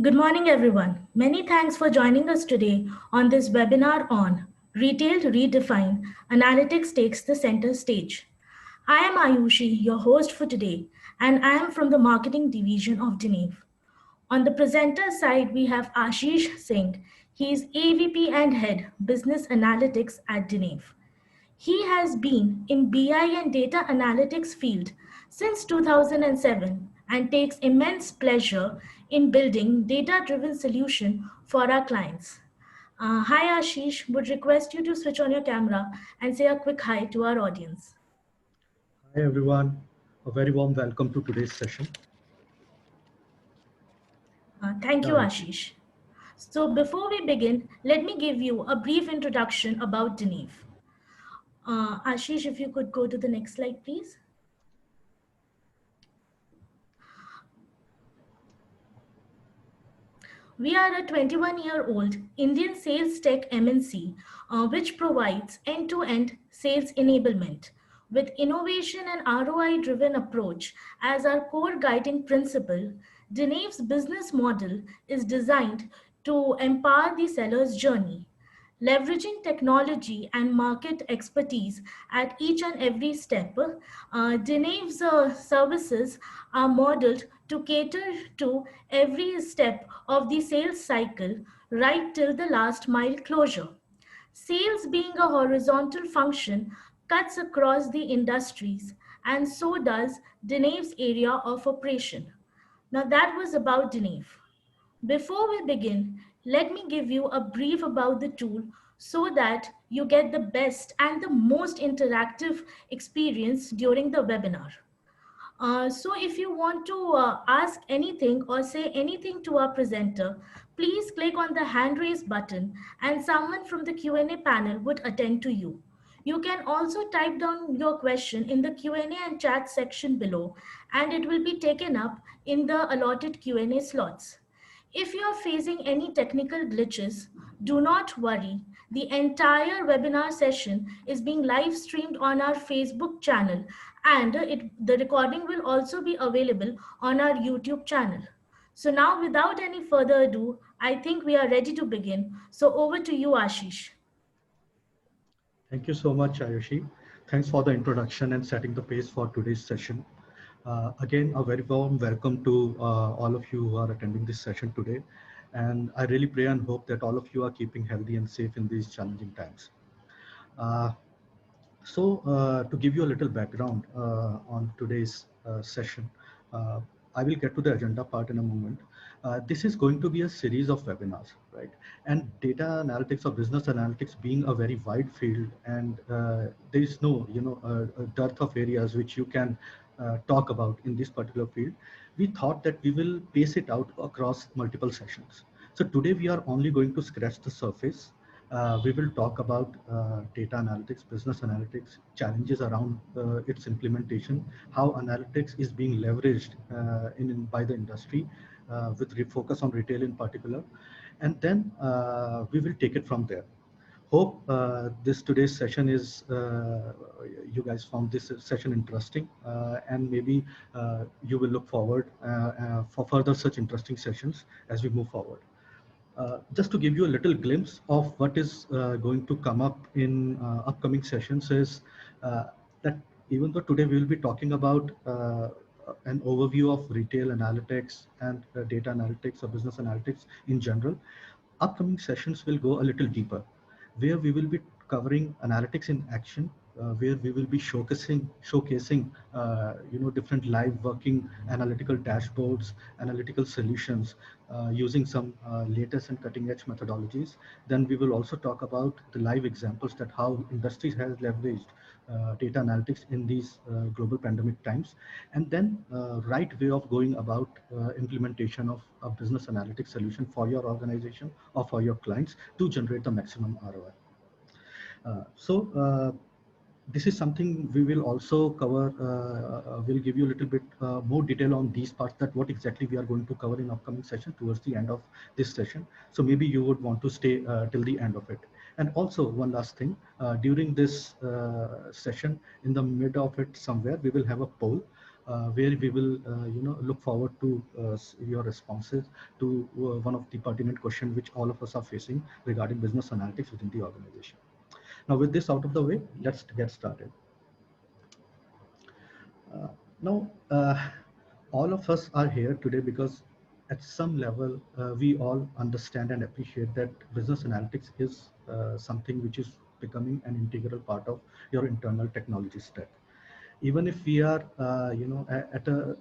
Good morning, everyone. Many thanks for joining us today on this webinar on Retail Redefined Analytics Takes the Center Stage. I am Ayushi, your host for today, and I am from the marketing division of Deneve. On the presenter side, we have Ashish Singh. He is AVP and Head Business Analytics at Deneve. He has been in BI and data analytics field since 2007 and takes immense pleasure in building data-driven solution for our clients. Hi Ashish, would request you to switch on your camera and say a quick hi to our audience. Hi everyone, a very warm welcome to today's session. Thank Yeah, you Ayushi. Ashish. So before we begin, let me give you a brief introduction about Deneve. Ashish, if you could go to the next slide, please. We are a 21-year-old Indian sales tech MNC which provides end-to-end sales enablement with innovation and ROI-driven approach as our core guiding principle. Deneve's business model is designed to empower the seller's journey, leveraging technology and market expertise at each and every step. Deneve's services are modeled to cater to every step of the sales cycle right till the last mile closure. Sales, being a horizontal function, cuts across the industries, and so does Deneve's area of operation. Now, that was about Deneve. Before we begin, let me give you a brief about the tool so that you get the best and the most interactive experience during the webinar. So if you want to ask anything or say anything to our presenter, please click on the hand raise button and someone from the Q&A panel would attend to you. You can also type down your question in the Q&A and chat section below and it will be taken up in the allotted Q&A slots. If you are facing any technical glitches, do not worry. The entire webinar session is being live streamed on our Facebook channel and the recording will also be available on our YouTube channel. So now without any further ado, I think we are ready to begin. So over to you, Ashish. Thank you so much, Ayushi. Thanks for the introduction and setting the pace for today's session. Again, a very warm welcome to all of you who are attending this session today. And I really pray and hope that all of you are keeping healthy and safe in these challenging times. Uh, to give you a little background on today's session, uh, I will get to the agenda part in a moment. This is going to be a series of webinars, right? And data analytics or business analytics being a very wide field, and there is no, a dearth of areas which you can talk about in this particular field. We thought that we will pace it out across multiple sessions. So today we are only going to scratch the surface. We will talk about data analytics, business analytics, challenges around its implementation, how analytics is being leveraged by the industry with focus on retail in particular. And then we will take it from there. Hope this today's session is, you guys found this session interesting and maybe you will look forward for further such interesting sessions as we move forward. Just to give you a little glimpse of what is going to come up in upcoming sessions is that even though today we will be talking about an overview of retail analytics and data analytics or business analytics in general, upcoming sessions will go a little deeper, where we will be covering analytics in action, where we will be showcasing different live working analytical dashboards, analytical solutions using some latest and cutting edge methodologies. Then we will also talk about the live examples that how industries has leveraged data analytics in these global pandemic times, and then right way of going about implementation of a business analytics solution for your organization or for your clients to generate the maximum ROI. This is something we will also cover. We'll give you a little bit more detail on these parts, that what exactly we are going to cover in upcoming session towards the end of this session. So maybe you would want to stay till the end of it. And also one last thing, during this session, in the mid of it somewhere, we will have a poll. where we will look forward to your responses to one of the pertinent questions which all of us are facing regarding business analytics within the organization. Now, with this out of the way, let's get started. Now, all of us are here today because at some level, we all understand and appreciate that business analytics is something which is becoming an integral part of your internal technology stack. Even if we are, at a,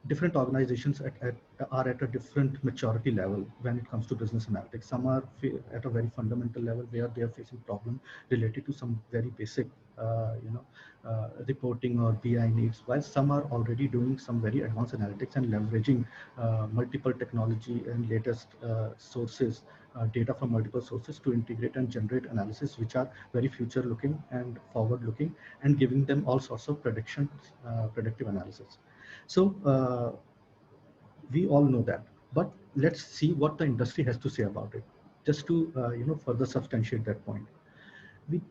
different organizations are at a different maturity level when it comes to business analytics. Some are at a very fundamental level where they are facing problem related to some very basic, reporting or BI needs, while some are already doing some very advanced analytics and leveraging multiple technology and latest sources, data from multiple sources to integrate and generate analysis which are very future looking and forward looking, and giving them all sorts of predictions, predictive analysis. So we all know that, but let's see what the industry has to say about it, just to further substantiate that point. We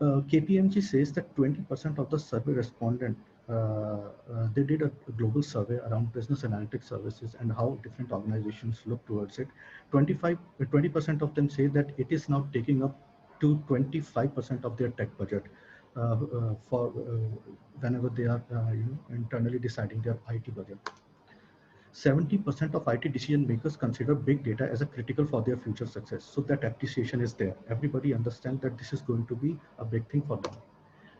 KPMG says that 20% of the survey respondent, they did a global survey around business analytics services and how different organizations look towards it. 20% of them say that it is now taking up to 25% of their tech budget for whenever they are internally deciding their IT budget. 70% of IT decision makers consider big data as a critical for their future success. So that appreciation is there. Everybody understands that this is going to be a big thing for them.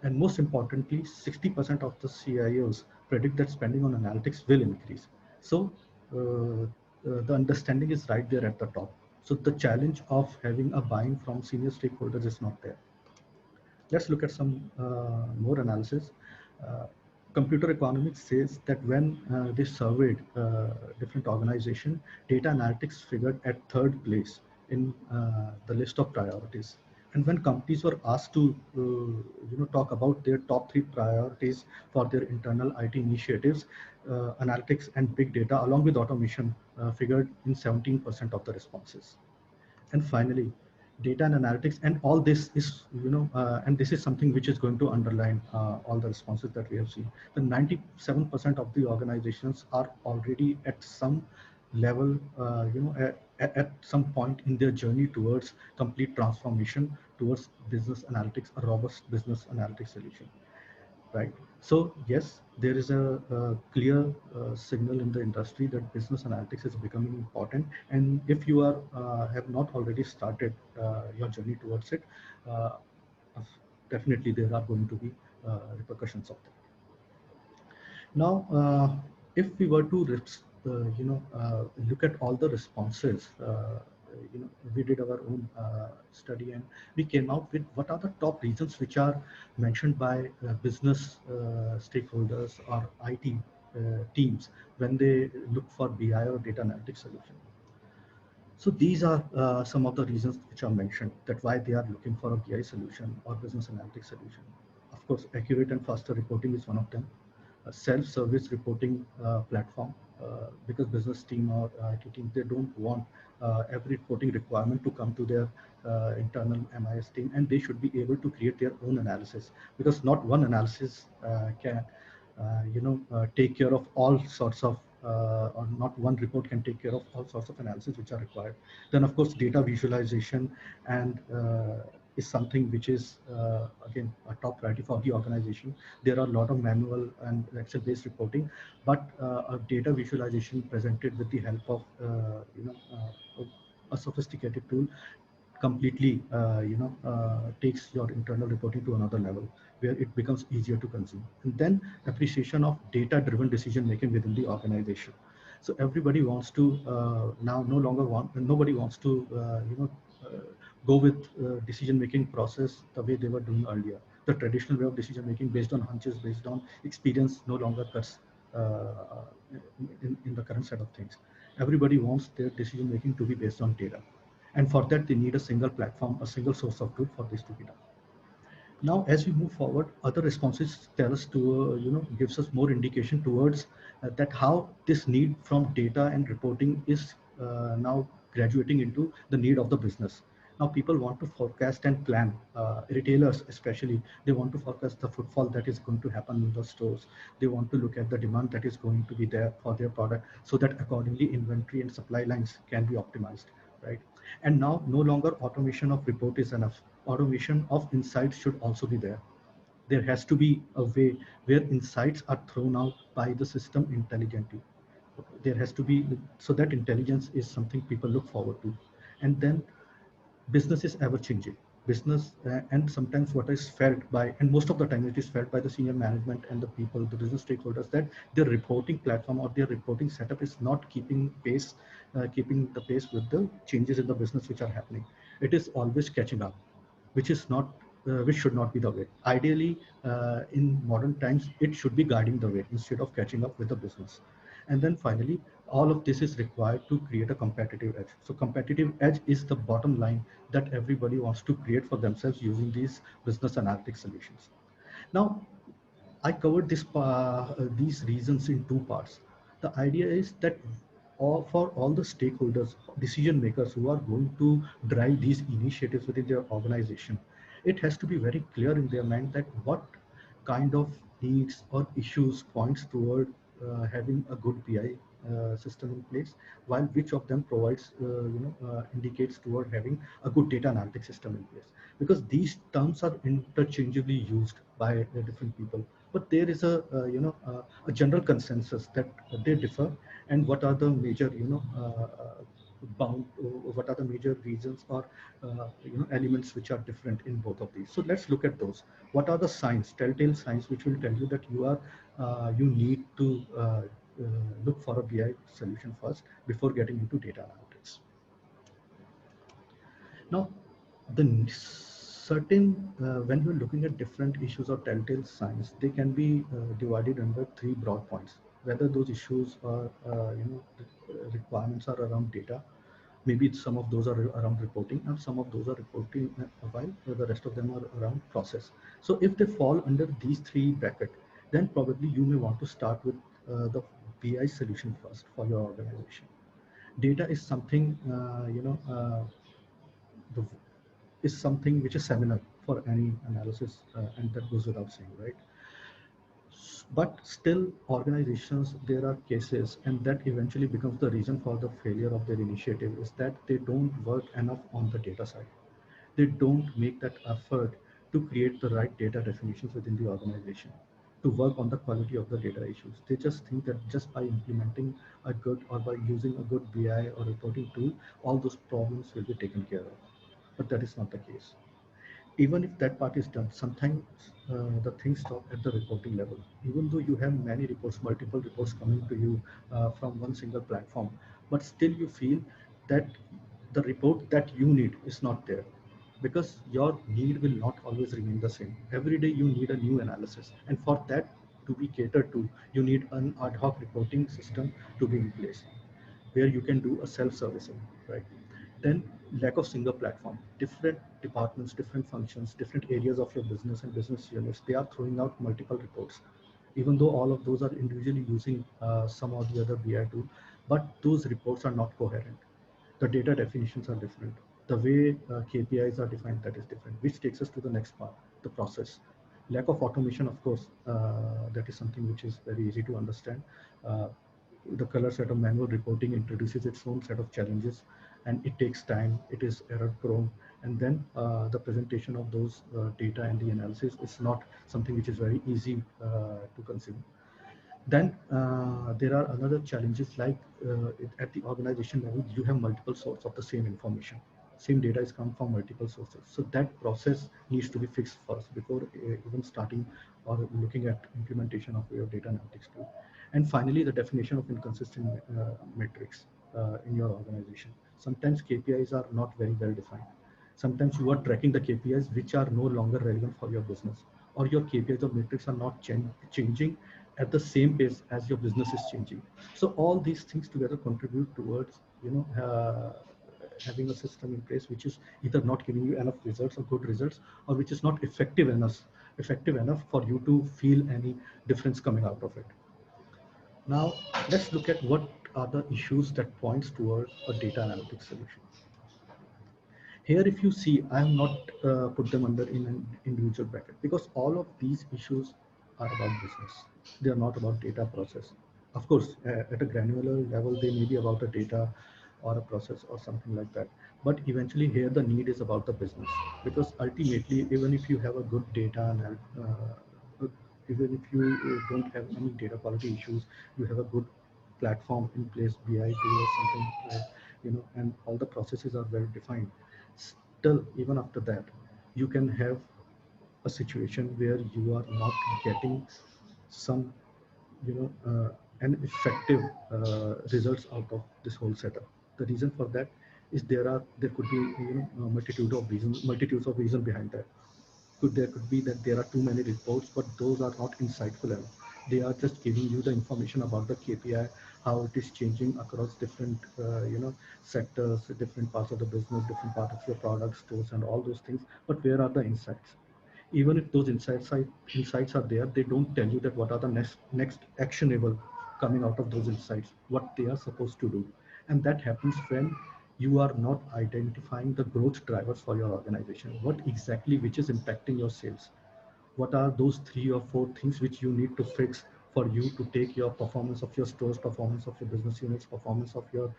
And most importantly, 60% of the CIOs predict that spending on analytics will increase. So the understanding is right there at the top. So the challenge of having a buy-in from senior stakeholders is not there. Let's look at some more analysis. Computer economics says that when they surveyed different organizations, data analytics figured at third place in the list of priorities. And when companies were asked to talk about their top 3 priorities for their internal IT initiatives, analytics and big data along with automation figured in 17% of the responses. And finally, data and analytics, and all this is, and this is something which is going to underline all the responses that we have seen. The 97% of the organizations are already at some level, at some point in their journey towards complete transformation towards business analytics, a robust business analytics solution. Right. So yes, there is a clear signal in the industry that business analytics is becoming important. And if you are have not already started your journey towards it, definitely there are going to be repercussions of that. Now, if we were to look at all the responses, we did our own study and we came out with what are the top reasons which are mentioned by business stakeholders or IT teams when they look for BI or data analytics solution. So these are some of the reasons which are mentioned that why they are looking for a BI solution or business analytics solution. Of course, accurate and faster reporting is one of them. A self-service reporting platform, because business team or IT team, they don't want every reporting requirement to come to their internal MIS team, and they should be able to create their own analysis, because not one analysis can take care of all sorts of or not one report can take care of all sorts of analysis which are required. Then of course data visualization and is something which is again a top priority for the organization. There are a lot of manual and Excel based reporting, but a data visualization presented with the help of a sophisticated tool completely takes your internal reporting to another level where it becomes easier to consume. And then appreciation of data driven decision making within the organization. So everybody wants to now no longer want, nobody wants to go with decision making process the way they were doing earlier. The traditional way of decision making based on hunches, based on experience, no longer cuts in the current set of things. Everybody wants their decision making to be based on data. And for that, they need a single platform, a single source of truth for this to be done. Now, as we move forward, other responses tell us to, gives us more indication towards that how this need from data and reporting is now graduating into the need of the business. Now people want to forecast and plan, retailers especially, they want to forecast the footfall that is going to happen in the stores. They want to look at the demand that is going to be there for their product, so that accordingly inventory and supply lines can be optimized, right? And now no longer automation of report is enough. Automation of insights should also be there. There has to be a way where insights are thrown out by the system intelligently. There has to be, so that intelligence is something people look forward to. And then business is ever changing. Business, and sometimes what is felt by, and most of the time it is felt by the senior management and the people, the business stakeholders, that their reporting platform or their reporting setup is not keeping the pace with the changes in the business which are happening. It is always catching up, which is not, which should not be the way. Ideally, in modern times, it should be guiding the way instead of catching up with the business. And then finally, all of this is required to create a competitive edge. So competitive edge is the bottom line that everybody wants to create for themselves using these business analytics solutions. Now, I covered these reasons in two parts. The idea is that for all the stakeholders, decision makers who are going to drive these initiatives within their organization, it has to be very clear in their mind that what kind of needs or issues points toward having a good BI system in place, while which of them provides, indicates toward having a good data analytics system in place. Because these terms are interchangeably used by different people, but there is a general consensus that they differ, and what are the major, bound, what are the major reasons or elements which are different in both of these. So let's look at those. What are the signs, telltale signs, which will tell you that you need to look for a BI solution first before getting into data analytics. Now, the certain when you're looking at different issues or telltale signs, they can be divided under three broad points. Whether those issues are, requirements are around data, maybe some of those are around reporting, and some of those are reporting, while the rest of them are around process. So if they fall under these three brackets, then probably you may want to start with the BI solution first for your organization. Data is something, the, is something which is seminal for any analysis, and that goes without saying, right? But still, organizations, there are cases, and that eventually becomes the reason for the failure of their initiative, is that they don't work enough on the data side. They don't make that effort to create the right data definitions within the organization, to work on the quality of the data issues. They just think that just by implementing a good, or by using a good BI or reporting tool, all those problems will be taken care of. But that is not the case. Even if that part is done, sometimes the things stop at the reporting level. Even though you have many reports, multiple reports coming to you from one single platform, but still you feel that the report that you need is not there, because your need will not always remain the same. Every day you need a new analysis, and for that to be catered to, you need an ad hoc reporting system to be in place, where you can do a self-servicing, right? Then lack of single platform. Different departments, different functions, different areas of your business and business units, they are throwing out multiple reports. Even though all of those are individually using some or the other BI tool, but those reports are not coherent. The data definitions are different. The way KPIs are defined, that is different, which takes us to the next part, the process. Lack of automation, of course, that is something which is very easy to understand. Uh, the color set of manual reporting introduces its own set of challenges, and it takes time, it is error prone, and then the presentation of those data and the analysis is not something which is very easy to consume. Then there are another challenges, like at the organization level, you have multiple sources of the same information. Same data is come from multiple sources. So that process needs to be fixed first before even starting or looking at implementation of your data analytics tool. And finally, the definition of inconsistent metrics in your organization. Sometimes KPIs are not very well defined. Sometimes you are tracking the KPIs which are no longer relevant for your business, or your KPIs or metrics are not changing at the same pace as your business is changing. So all these things together contribute towards, having a system in place which is either not giving you enough results or good results, or which is not effective enough for you to feel any difference coming out of it. Now let's look at what are the issues that points toward a data analytics solution. Here, if you see, I have not put them under in an individual bracket because all of these issues are about business. They are not about data process. Of course, at a granular level, they may be about a data or a process or something like that. But eventually here the need is about the business, because ultimately, even if you have a good data and even if you don't have any data quality issues, you have a good platform in place, BI tool or something, and all the processes are well defined. Still, even after that, you can have a situation where you are not getting some, an effective results out of this whole setup. The reason for that is there could be multitudes of reasons behind that. There could be that there are too many reports, but those are not insightful enough. They are just giving you the information about the KPI, how it is changing across different sectors, different parts of the business, different parts of your product stores, and all those things. But where are the insights? Even if those insights are there, they don't tell you that what are the next actionable coming out of those insights, what they are supposed to do. And that happens when you are not identifying the growth drivers for your organization, what exactly which is impacting your sales. What are those 3 or 4 things which you need to fix for you to take your performance of your stores, performance of your business units, performance of your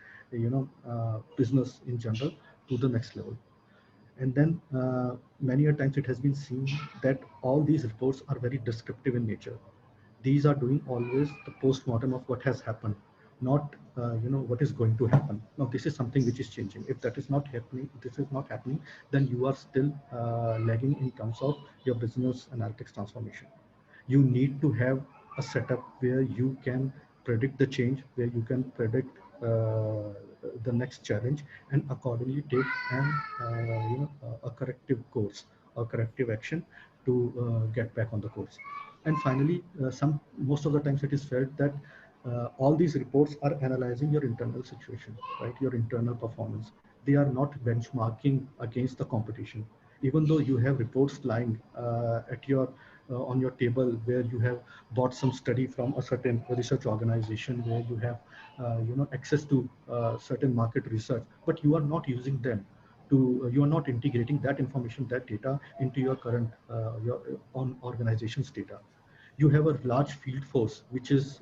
business in general to the next level. And then many a times it has been seen that all these reports are very descriptive in nature. These are doing always the post-mortem of what has happened, not what is going to happen. Now this is something which is changing. If that is not happening, then you are still lagging in terms of your business analytics transformation. You need to have a setup where you can predict the change, where you can predict the next challenge, and accordingly take a corrective course or corrective action to get back on the course. And finally, most of the times it is felt that all these reports are analyzing your internal situation, right? Your internal performance. They are not benchmarking against the competition. Even though you have reports lying at your on your table, where you have bought some study from a certain research organization, where you have access to certain market research, but you are not using them you are not integrating that information, that data into your current your on organization's data. You have a large field force which is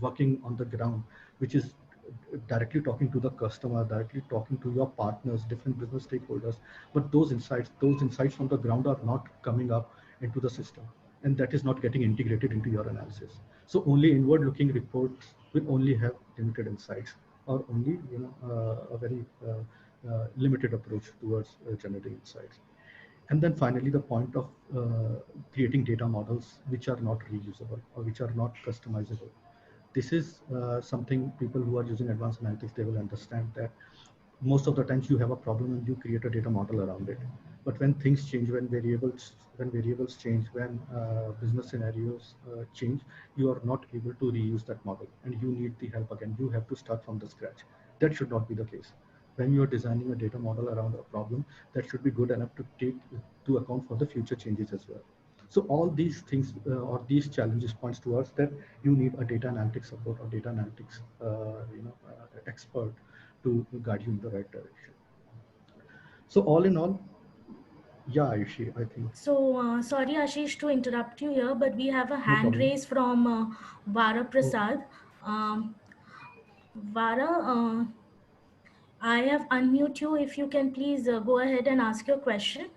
working on the ground, which is directly talking to the customer, directly talking to your partners, different business stakeholders, but those insights from the ground are not coming up into the system, and that is not getting integrated into your analysis. So only inward looking reports will only have limited insights, or only a very limited approach towards generating insights. And then finally, the point of creating data models which are not reusable or which are not customizable. This is something people who are using advanced analytics, they will understand that most of the times you have a problem and you create a data model around it. But when things change, when variables change, when business scenarios change, you are not able to reuse that model, and you need the help again. You have to start from the scratch. That should not be the case. When you are designing a data model around a problem, that should be good enough to take to account for the future changes as well. So all these things or these challenges points towards that you need a data analytics support or data analytics expert to guide you in the right direction. So all in all, yeah, Ayushi, I think. So, sorry, Ashish, to interrupt you here, but we have a No hand problem. raise from Vara Oh, Prasad. Um, Vara, I have unmute you. If you can please go ahead and ask your question.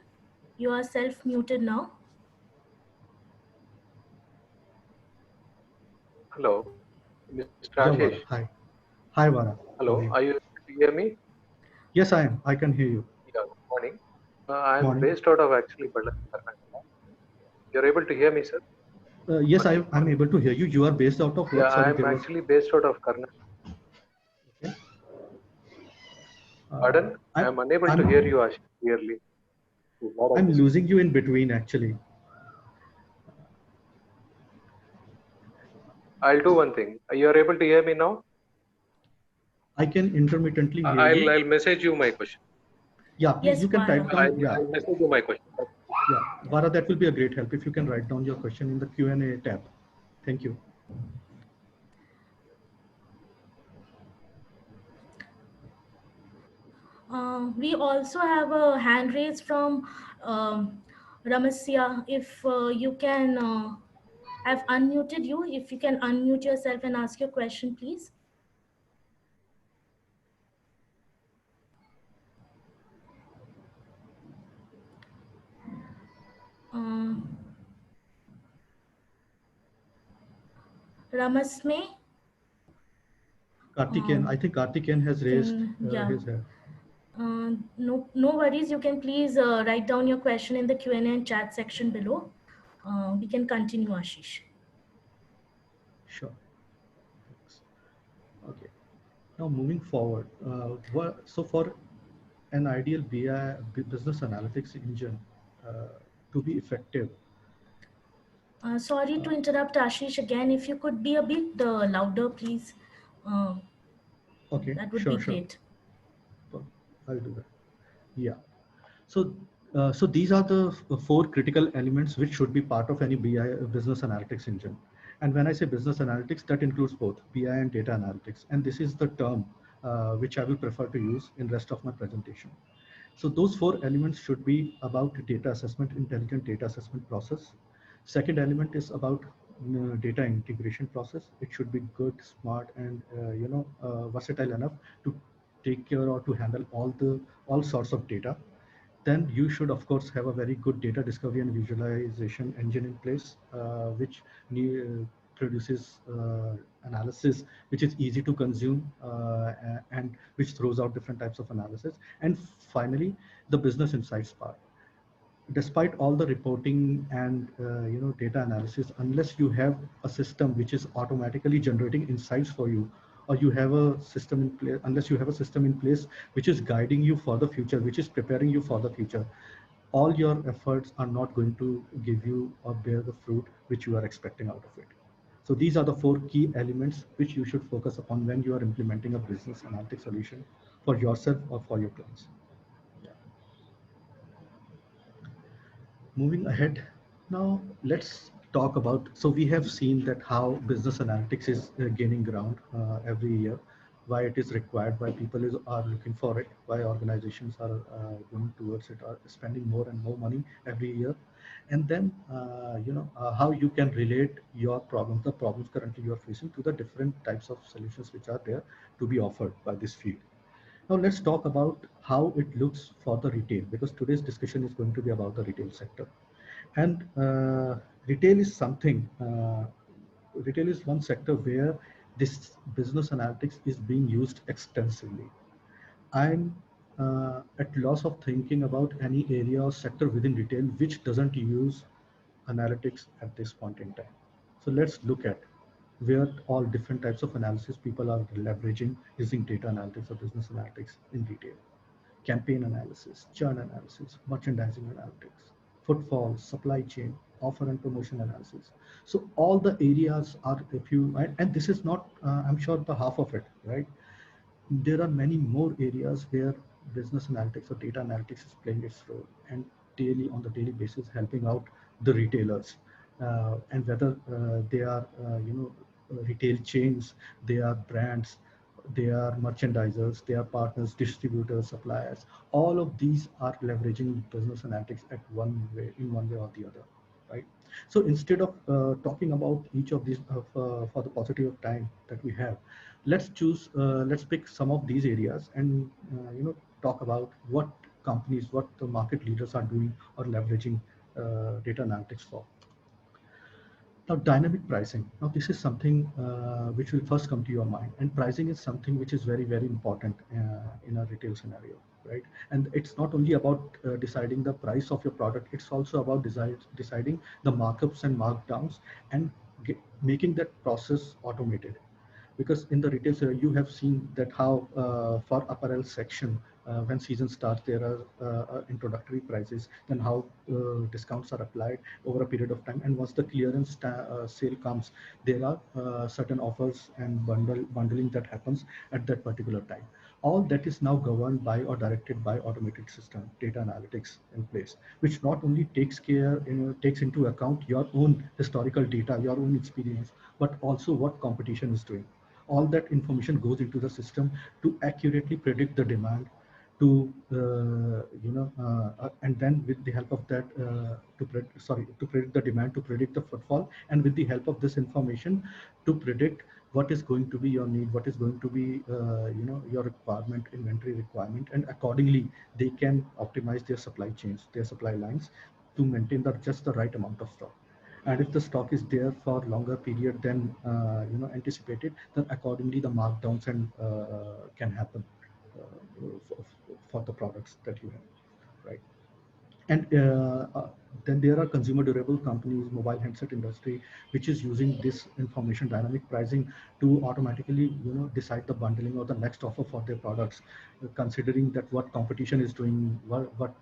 You are self-muted now. Hello, Mr. yeah, Ashish. Vara. Hi. Hi, Vara. How are Hello, you? are you able to hear me? Yes, I am. I can hear you. Yeah, good morning. I'm Morning. based out of actually Ballari, Karnataka. You're able to hear me, sir? Yes, I'm able to hear you. You are based out of Yeah, what? Sorry, I'm there was. actually based out of Karnataka. Okay. Pardon? I'm I'm unable to hear I'm you, Ashish, clearly. There's a lot of I'm disturbance. losing you in between actually. I'll do one thing. You're able to hear me now? I can intermittently hear I'll you. I'll message you my question. Yeah, please, Yes, you can type Vara. down. Yeah, I'll message you my question. yeah. Vara, that will be a great help if you can write down your question in the Q&A tab. Thank you. We also have a hand raise from Ramasya. If you can, I've unmuted you. If you can unmute yourself and ask your question, please. Ramasme, Karthikeyan, I think Karthikeyan has raised yeah. his hand. No worries. You can please write down your question in the Q&A and chat section below. We can continue, Ashish. Sure. Thanks. Okay. Now moving forward, so for an ideal BI business analytics engine to be effective. Sorry to interrupt, Ashish, again. If you could be a bit louder, please. Okay, That would be sure. great. I'll do that. Yeah. So, so these are the four critical elements which should be part of any BI business analytics engine. And when I say business analytics, that includes both BI and data analytics. And this is the term which I will prefer to use in rest of my presentation. So those four elements should be about data assessment, intelligent data assessment process. Second element is about data integration process. It should be good, smart, and versatile enough to take care or to handle all sorts of data. Then you should, of course, have a very good data discovery and visualization engine in place, which produces analysis which is easy to consume and which throws out different types of analysis. And finally, the business insights part. Despite all the reporting and data analysis, unless you have a system which is automatically generating insights for you, or you have a system in place, unless you have a system in place which is guiding you for the future, which is preparing you for the future, all your efforts are not going to give you or bear the fruit which you are expecting out of it. So these are the four key elements which you should focus upon when you are implementing a business analytics solution for yourself or for your clients. Moving ahead, now let's talk about, so we have seen that how business analytics is gaining ground every year, why it is required, why people are looking for it, why organizations are going towards it, are spending more and more money every year. And then, how you can relate your problems, the problems currently you are facing, to the different types of solutions which are there to be offered by this field. Now let's talk about how it looks for the retail, because today's discussion is going to be about the retail sector. And retail is something, retail is one sector where this business analytics is being used extensively. I'm at loss of thinking about any area or sector within retail which doesn't use analytics at this point in time. So let's look at where all different types of analysis people are leveraging using data analytics or business analytics in retail. Campaign analysis, churn analysis, merchandising analytics, footfall, supply chain, offer and promotion analysis. So all the areas are, if you, and this is not, I'm sure the half of it, right? There are many more areas where business analytics or data analytics is playing its role, and daily, on the daily basis, helping out the retailers, and whether they are retail chains, they are brands, they are merchandisers, they are partners, distributors, suppliers. All of these are leveraging business analytics at in one way or the other, right? So instead of talking about each of these for the paucity of time that we have, let's pick some of these areas and talk about what companies, what the market leaders are doing or leveraging data analytics for. Now, dynamic pricing. Now, this is something which will first come to your mind, and pricing is something which is very, very important in a retail scenario, right? And it's not only about deciding the price of your product; it's also about deciding the markups and markdowns and making that process automated. Because in the retail sector, you have seen that how for apparel section, when season starts, there are introductory prices, then how discounts are applied over a period of time, and once the clearance sale comes, there are certain offers and bundling that happens at that particular time. All that is now governed by or directed by automated system data analytics in place, which not only takes into account your own historical data, your own experience, but also what competition is doing. All that information goes into the system to accurately predict the demand, to and then with the help of that to predict the demand, to predict the footfall, and with the help of this information to predict what is going to be your need, what is going to be your requirement, inventory requirement, and accordingly they can optimize their supply chains, their supply lines, to maintain just the right amount of stock. And if the stock is there for longer period than anticipated, then accordingly the markdowns and can happen for the products that you have, right? And then there are consumer durable companies, mobile handset industry, which is using this information, dynamic pricing, to automatically decide the bundling or the next offer for their products, considering that what competition is doing, what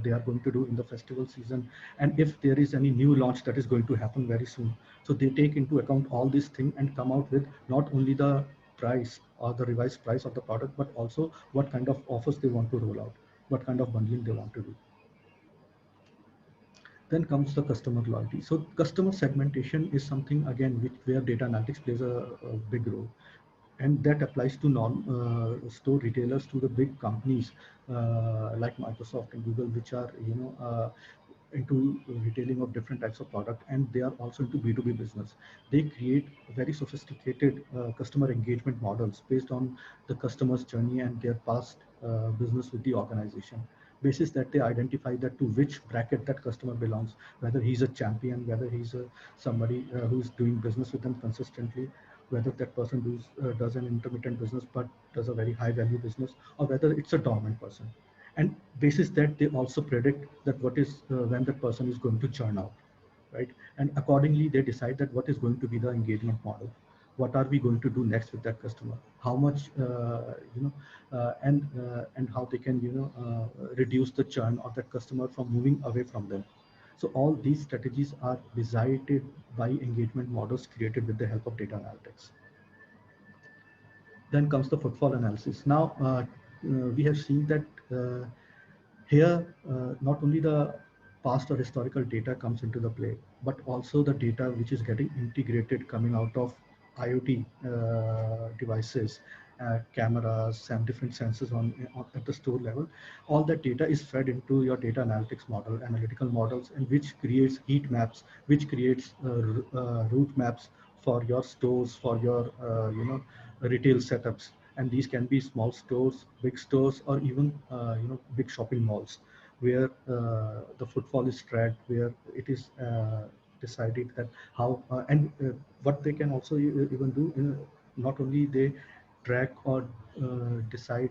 they are going to do in the festival season, and if there is any new launch that is going to happen very soon. So they take into account all these things and come out with not only the price or the revised price of the product, but also what kind of offers they want to roll out, what kind of bundling they want to do. Then comes the customer loyalty. So customer segmentation is something again where data analytics plays a big role, and that applies to non-store retailers, to the big companies like Microsoft and Google, which are into retailing of different types of product, and they are also into B2B business. They create very sophisticated customer engagement models based on the customer's journey and their past business with the organization. Basis that they identify that to which bracket that customer belongs, whether he's a champion, whether he's somebody who's doing business with them consistently, whether that person does an intermittent business but does a very high value business, or whether it's a dormant person. And basis that they also predict that what is when that person is going to churn out, right? And accordingly they decide that what is going to be the engagement model, what are we going to do next with that customer, how much and how they can reduce the churn of that customer from moving away from them. So all these strategies are decided by engagement models created with the help of data analytics. Then comes the footfall analysis. Now we have seen that here not only the past or historical data comes into the play, but also the data which is getting integrated coming out of IoT devices, cameras, and different sensors at the store level. All that data is fed into your data analytics model, analytical models, and which creates heat maps, which creates route maps for your stores, for your retail setups. And these can be small stores, big stores, or even big shopping malls, where the footfall is tracked, where it is decided that how and what they can also even do not only they track or decide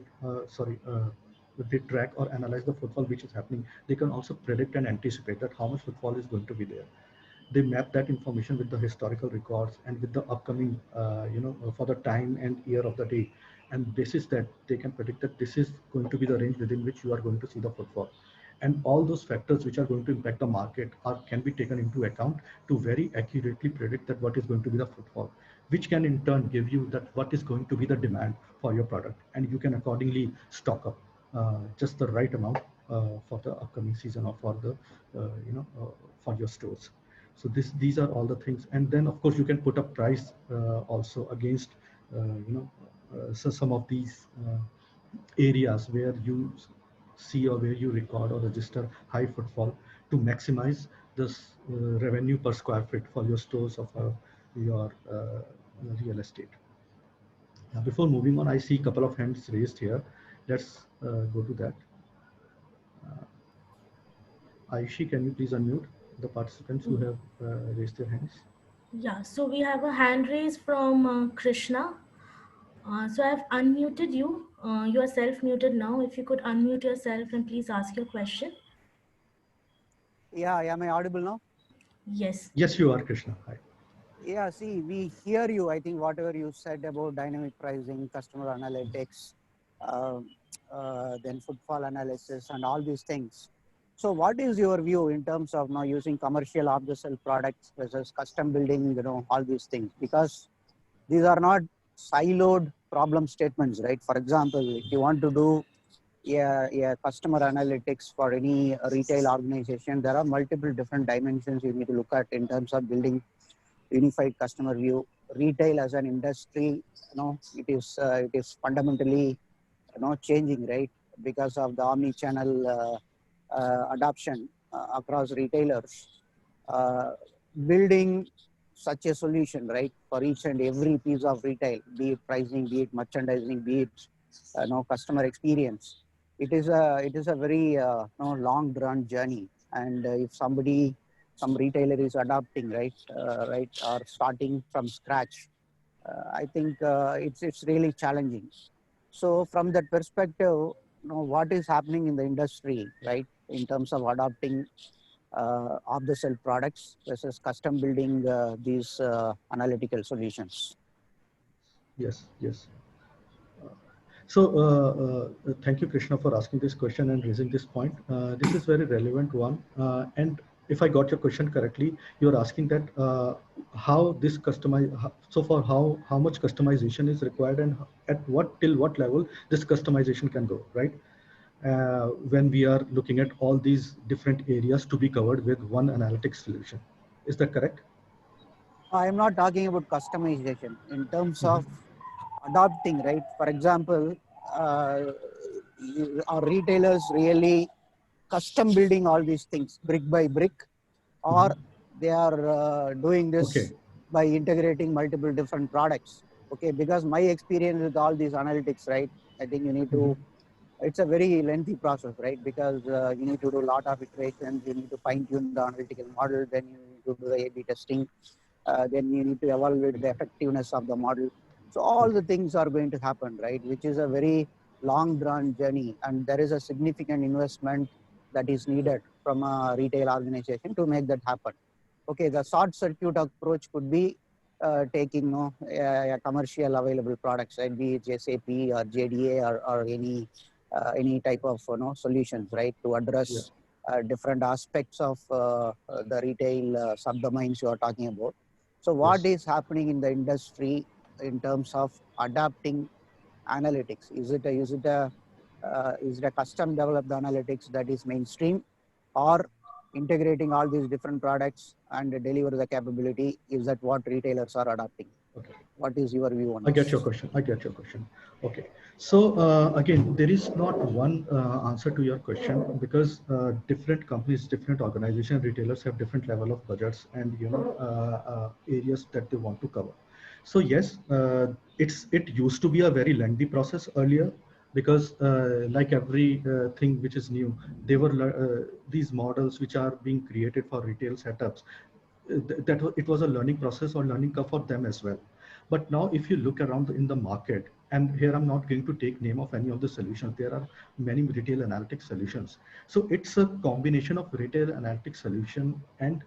they track or analyze the footfall which is happening, they can also predict and anticipate that how much footfall is going to be there. They map that information with the historical records and with the upcoming for the time and year of the day, and basis that they can predict that this is going to be the range within which you are going to see the footfall. And all those factors which are going to impact the market can be taken into account to very accurately predict that what is going to be the footfall, which can in turn give you that what is going to be the demand for your product, and you can accordingly stock up just the right amount for the upcoming season or for the for your stores. So these are all the things, and then of course you can put a price also against so some of these areas where you see or where you record or register high footfall to maximize this revenue per square feet for your stores of your real estate. Now, before moving on, I see a couple of hands raised here. Let's go to that. Aishi, can you please unmute the participants who have raised their hands? Yeah, so we have a hand raise from Krishna. So I've unmuted you. You are self-muted now. If you could unmute yourself and please ask your question. Yeah, am I audible now? Yes. Yes, you are, Krishna. Hi. Yeah, see, we hear you. I think whatever you said about dynamic pricing, customer analytics, then footfall analysis, and all these things. So, what is your view in terms of now using commercial off-the-shelf products versus custom building? All these things, because these are not siloed problem statements, right? For example, if you want to do customer analytics for any retail organization, there are multiple different dimensions you need to look at in terms of building unified customer view. Retail as an industry, it is fundamentally changing, right? because of the omni-channel adoption across retailers. Uh, Building such a solution, right, for each and every piece of retail, be it pricing, be it merchandising, be it customer experience. It is a very long drawn journey, and if some retailer is adopting, right, or starting from scratch, I think it's really challenging. So from that perspective, what is happening in the industry, right, in terms of adopting off-the-shelf products versus custom building these analytical solutions. Yes, yes. So thank you, Krishna, for asking this question and raising this point. This is very relevant one. And if I got your question correctly, you're asking that how this so far how much customization is required and at what till what level this customization can go, right? When we are looking at all these different areas to be covered with one analytics solution. Is that correct? I am not talking about customization in terms of adopting, right? For example, uh, are retailers really custom building all these things brick by brick, or they are doing Okay. this by integrating multiple different products? Okay, because my experience with all these analytics, right, I think you need to, it's a very lengthy process, right? Because you need to do a lot of iterations, you need to fine tune the analytical model, then you need to do the A/B testing, then you need to evaluate the effectiveness of the model. So all the things are going to happen, right? Which is a very long drawn journey, and there is a significant investment that is needed from a retail organization to make that happen. Okay, the short circuit approach could be taking a commercial available products, right? Be it SAP or JDA or any type of solutions, right, to address different aspects of the retail subdomains you are talking about. So what is happening in the industry in terms of adapting analytics? Is it a custom developed analytics that is mainstream, or integrating all these different products and deliver the capability? Is that what retailers are adopting? Okay. What is your view on I this? get your question. I get your question. Okay. So again, there is not one answer to your question because different companies, different organizations, retailers have different level of budgets and areas that they want to cover. So yes, it used to be a very lengthy process earlier because like every thing which is new, they were these models which are being created for retail setups. It was a learning process or learning curve for them as well. But now if you look around in the market, and here I'm not going to take name of any of the solutions, there are many retail analytics solutions. So it's a combination of retail analytics solution and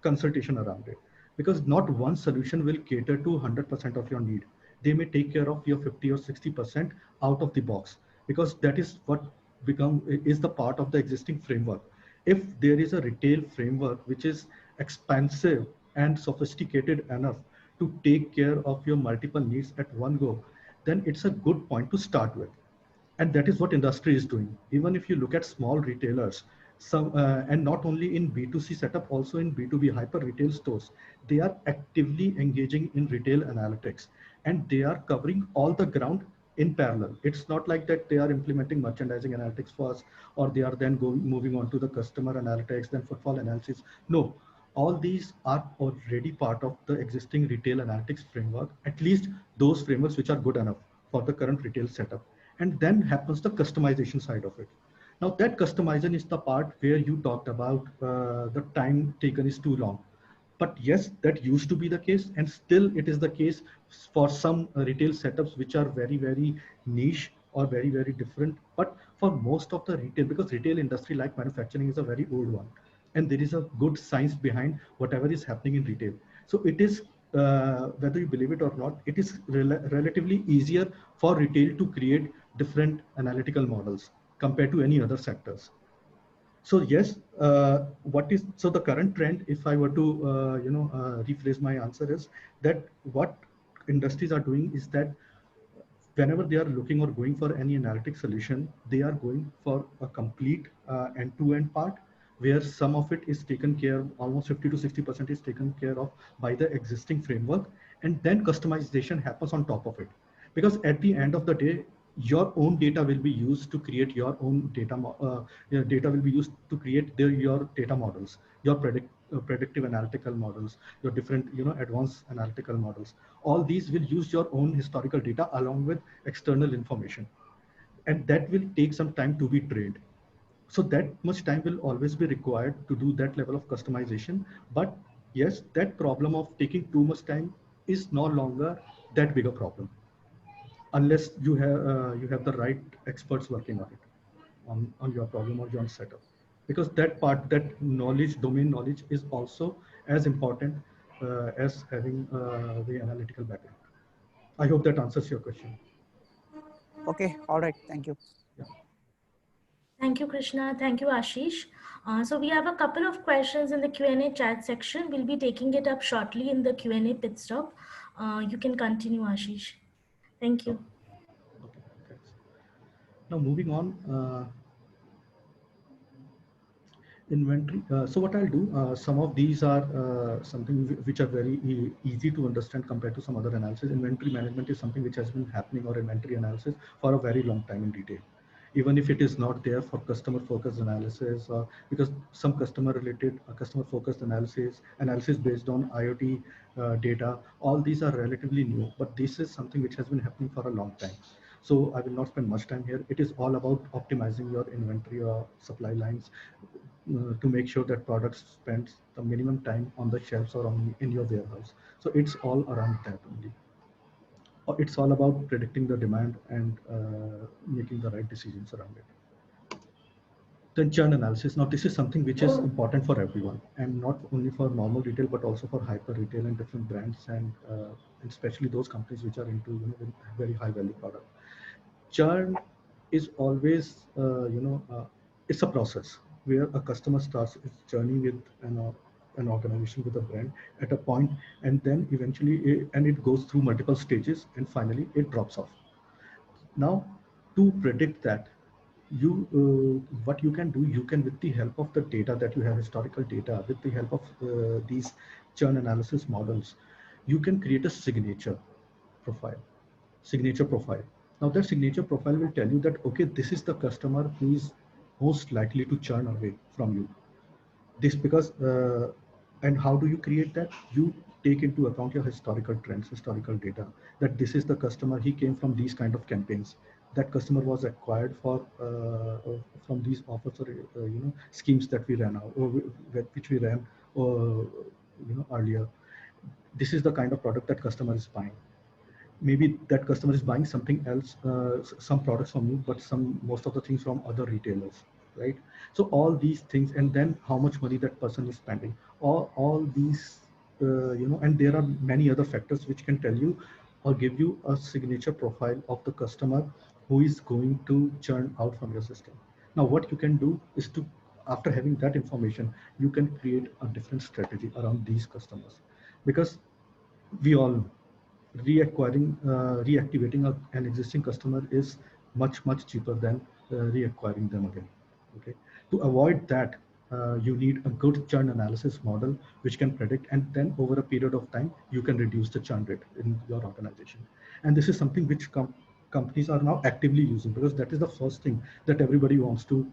consultation around it, because not one solution will cater to 100% of your need. They may take care of your 50 or 60% out of the box, because that is what is the part of the existing framework. If there is a retail framework which is expansive and sophisticated enough to take care of your multiple needs at one go, then it's a good point to start with. And that is what industry is doing. Even if you look at small retailers, and not only in B2C setup, also in B2B hyper retail stores, they are actively engaging in retail analytics, and they are covering all the ground in parallel. It's not like that they are implementing merchandising analytics first, or they are then moving on to the customer analytics, then footfall analysis. No, all these are already part of the existing retail analytics framework, at least those frameworks which are good enough for the current retail setup. And then happens the customization side of it. Now that customization is the part where you talked about the time taken is too long. But yes, that used to be the case, and still it is the case for some retail setups which are very, very niche or very, very different. But for most of the retail, because retail industry like manufacturing is a very old one, and there is a good science behind whatever is happening in retail. So it is, whether you believe it or not, it is relatively easier for retail to create different analytical models compared to any other sectors. So yes, so the current trend, if I were to rephrase my answer, is that what industries are doing is that whenever they are looking or going for any analytic solution, they are going for a complete end-to-end part, where some of it is taken care of, almost 50 to 60% is taken care of by the existing framework, and then customization happens on top of it. Because at the end of the day, your own data will be used to create your own data. Your data will be used to create your data models, your predictive analytical models, your different, advanced analytical models. All these will use your own historical data along with external information, and that will take some time to be trained. So that much time will always be required to do that level of customization. But yes, that problem of taking too much time is no longer that big a problem, unless you have the right experts working on it, on your problem or your setup, because that part, that knowledge, domain knowledge, is also as important as having the analytical background. I hope that answers your question. Okay, all right, thank you. Yeah. Thank you, Krishna. Thank you, Ashish. So we have a couple of questions in the Q&A chat section. We'll be taking it up shortly in the Q&A pit stop. You can continue, Ashish. Thank you. Okay, thanks. Now moving on, inventory. So what I'll do, some of these are something which are very easy to understand compared to some other analysis. Inventory management is something which has been happening, or inventory analysis, for a very long time in detail. Even if it is not there for customer focused analysis, or because some customer related, customer focused analysis based on IoT data, all these are relatively new, but this is something which has been happening for a long time. So I will not spend much time here. It is all about optimizing your inventory or supply lines to make sure that products spend the minimum time on the shelves or in your warehouse. So it's all around that only. It's all about predicting the demand and making the right decisions around it. Then churn analysis. Now this is something which is important for everyone, and not only for normal retail, but also for hyper retail and different brands, and especially those companies which are into very high value product. Churn is always it's a process where a customer starts its journey with an organization, with a brand at a point, and then eventually it goes through multiple stages, and finally it drops off. Now, to predict that, what you can do, you can, with the help of the data that you have, historical data, with the help of these churn analysis models, you can create a profile signature profile. Now that signature profile will tell you that, okay, this is the customer who is most likely to churn away from you. This because, and how do you create that? You take into account your historical trends, historical data, that this is the customer, he came from these kind of campaigns. That customer was acquired from these offers, or schemes that we ran out, or which we ran, or earlier. This is the kind of product that customer is buying. Maybe that customer is buying something else, some products from you, but most of the things from other retailers, right? So all these things, and then how much money that person is spending, all these, and there are many other factors which can tell you or give you a signature profile of the customer who is going to churn out from your system. Now, what you can do is to, after having that information, you can create a different strategy around these customers, because we all know reactivating an existing customer is much cheaper than reacquiring them again. Okay, to avoid that, you need a good churn analysis model which can predict, and then over a period of time you can reduce the churn rate in your organization. And this is something which companies are now actively using, because that is the first thing that everybody wants to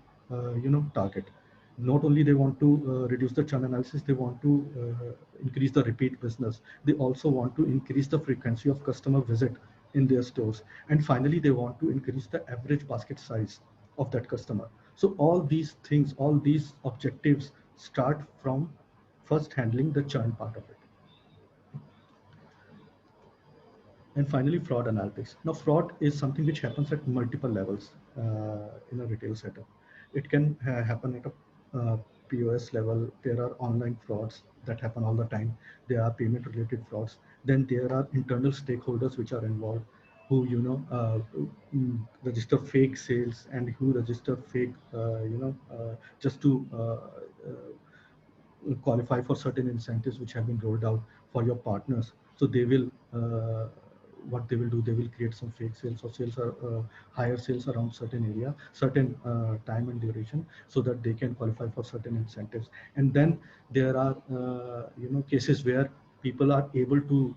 target. Not only they want to reduce the churn analysis, they want to increase the repeat business. They also want to increase the frequency of customer visit in their stores. And finally, they want to increase the average basket size of that customer. So all these things, all these objectives start from first handling the churn part of it. And finally, fraud analytics. Now, fraud is something which happens at multiple levels in a retail setup. It can happen at a POS level. There are online frauds that happen all the time. There are payment related frauds. Then there are internal stakeholders which are involved, who register fake sales, and who register fake just to qualify for certain incentives which have been rolled out for your partners. So they will what they will do, they will create some fake sales, or sales are higher sales around certain area, certain time and duration, so that they can qualify for certain incentives. And then there are cases where people are able to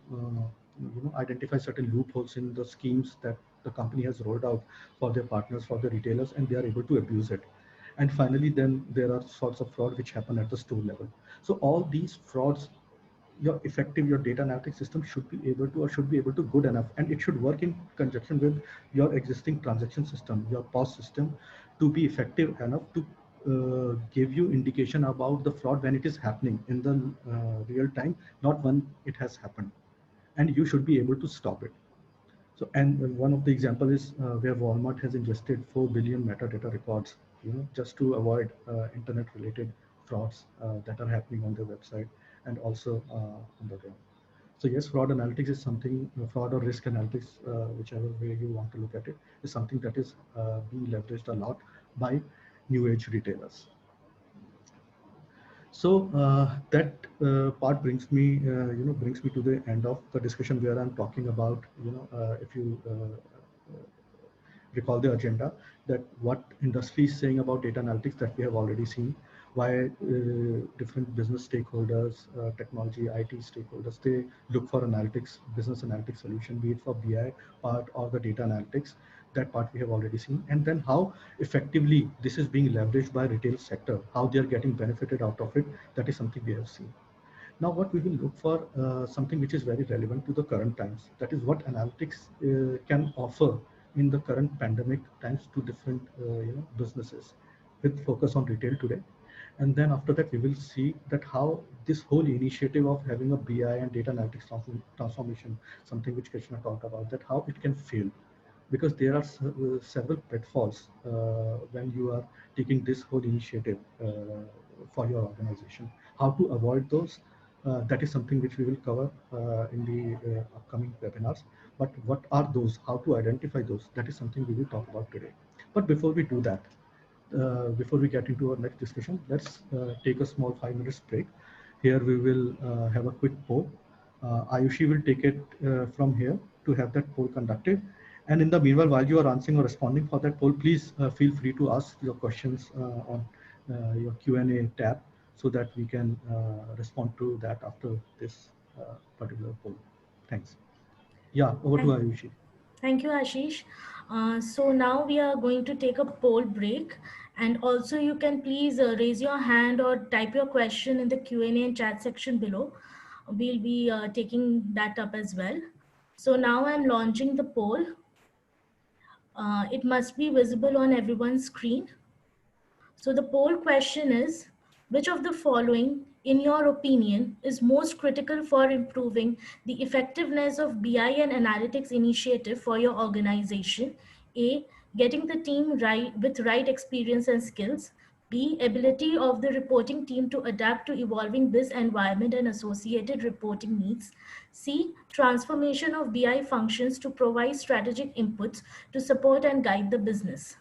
identify certain loopholes in the schemes that the company has rolled out for their partners, for the retailers, and they are able to abuse it. And finally, then there are sorts of fraud which happen at the store level. So all these frauds, your data analytics system should be able to good enough, and it should work in conjunction with your existing transaction system, your POS system, to be effective enough to give you indication about the fraud when it is happening in the real time, not when it has happened, and you should be able to stop it. So, and one of the example is where Walmart has ingested 4 billion metadata records, just to avoid internet-related frauds that are happening on their website and also on the ground. So yes, fraud analytics is something, fraud or risk analytics, whichever way you want to look at it, is something that is being leveraged a lot by new age retailers. So that part brings me, brings me to the end of the discussion where I'm talking about, if you recall the agenda, that what industry is saying about data analytics that we have already seen, why different business stakeholders, technology, IT stakeholders, they look for analytics, business analytics solution, be it for BI part or the data analytics. That part we have already seen. And then how effectively this is being leveraged by retail sector, how they are getting benefited out of it, that is something we have seen. Now, what we will look for, something which is very relevant to the current times. That is what analytics can offer in the current pandemic times to different businesses, with focus on retail today. And then after that, we will see that how this whole initiative of having a BI and data analytics transformation, something which Krishna talked about, that how it can fail, because there are several pitfalls when you are taking this whole initiative for your organization. How to avoid those, that is something which we will cover in the upcoming webinars. But what are those, how to identify those, that is something we will talk about today. But before we do that, before we get into our next discussion, let's take a small 5 minutes break. Here we will have a quick poll. Ayushi will take it from here to have that poll conducted. And in the meanwhile, while you are answering or responding for that poll, please feel free to ask your questions on your Q&A tab, so that we can respond to that after this particular poll. Thanks. Yeah, over to Ayushi. Thank you, Ashish. So now we are going to take a poll break, and also you can please raise your hand or type your question in the Q&A and chat section below. We'll be taking that up as well. So now I'm launching the poll. It must be visible on everyone's screen. So the poll question is, which of the following, in your opinion, is most critical for improving the effectiveness of BI and analytics initiative for your organization? A, getting the team right with right experience and skills. B, ability of the reporting team to adapt to evolving this environment and associated reporting needs. C, transformation of BI functions to provide strategic inputs to support and guide the business.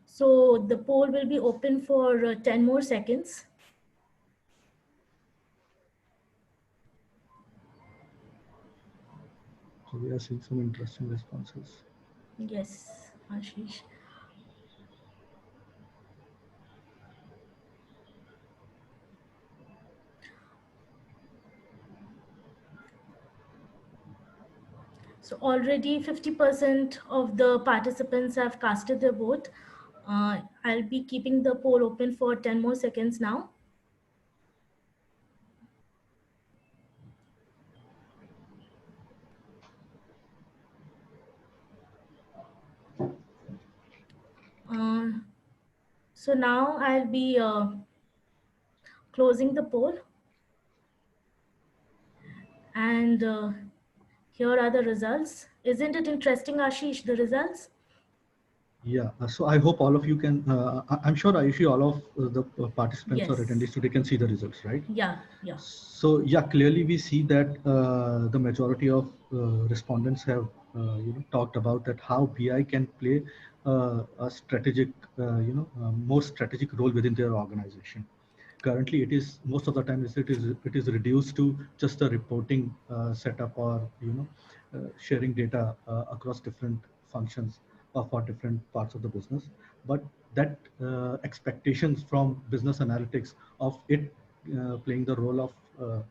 So the poll will be open for 10 more seconds. So we are seeing some interesting responses. Yes, Ashish. So already 50% of the participants have casted their vote. I'll be keeping the poll open for 10 more seconds now. So now I'll be closing the poll. And here are the results. Isn't it interesting, Ashish, the results? Yeah, so I hope all of you can, I'm sure Ayushi, all of the participants or Yes. attendees today can see the results, right? Yeah, yeah. So yeah, clearly we see that the majority of respondents have talked about that how BI can play a strategic, more strategic role within their organization. Currently, it is most of the time it is reduced to just a reporting setup, or sharing data across different functions or for different parts of the business. But that expectations from business analytics of it playing the role of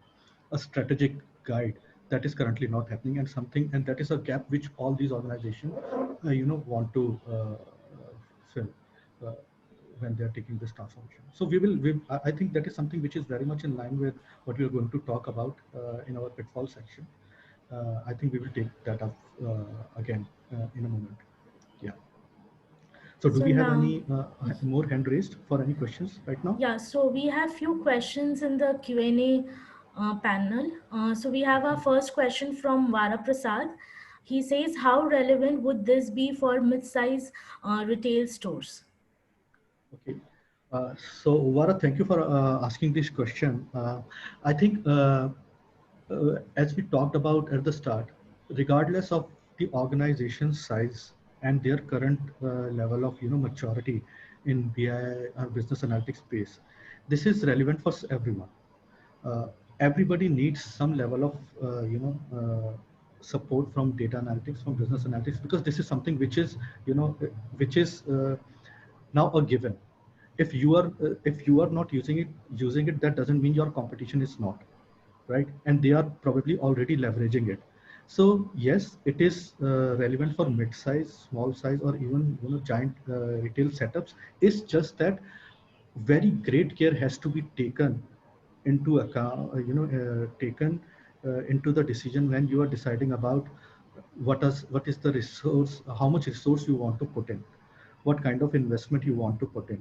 a strategic guide, That is currently not happening, and that is a gap which all these organizations, want to fill uh, when they are taking this transformation. So I think that is something which is very much in line with what we are going to talk about in our pitfall section. I think we will take that up again in a moment. Yeah. So do So we have now, any more hand raised for any questions right now? yeah, so we have few questions in the Q&A panel. So we have our first question from Vara Prasad. He says, how relevant would this be for mid-size retail stores? Okay. So Vara, thank you for asking this question. I think as we talked about at the start, regardless of the organization's size and their current level of maturity in BI or business analytics space, this is relevant for everyone. Uh, Everybody needs some level of support from data analytics, from business analytics, because this is something which is which is now a given. If you are not using it, that doesn't mean your competition is not, right? And they are probably already leveraging it. So yes, it is relevant for mid-size, small size, or even giant retail setups. It's just that very great care has to be taken into account, taken into the decision when you are deciding about what is the resource, how much resource you want to put in, what kind of investment you want to put in,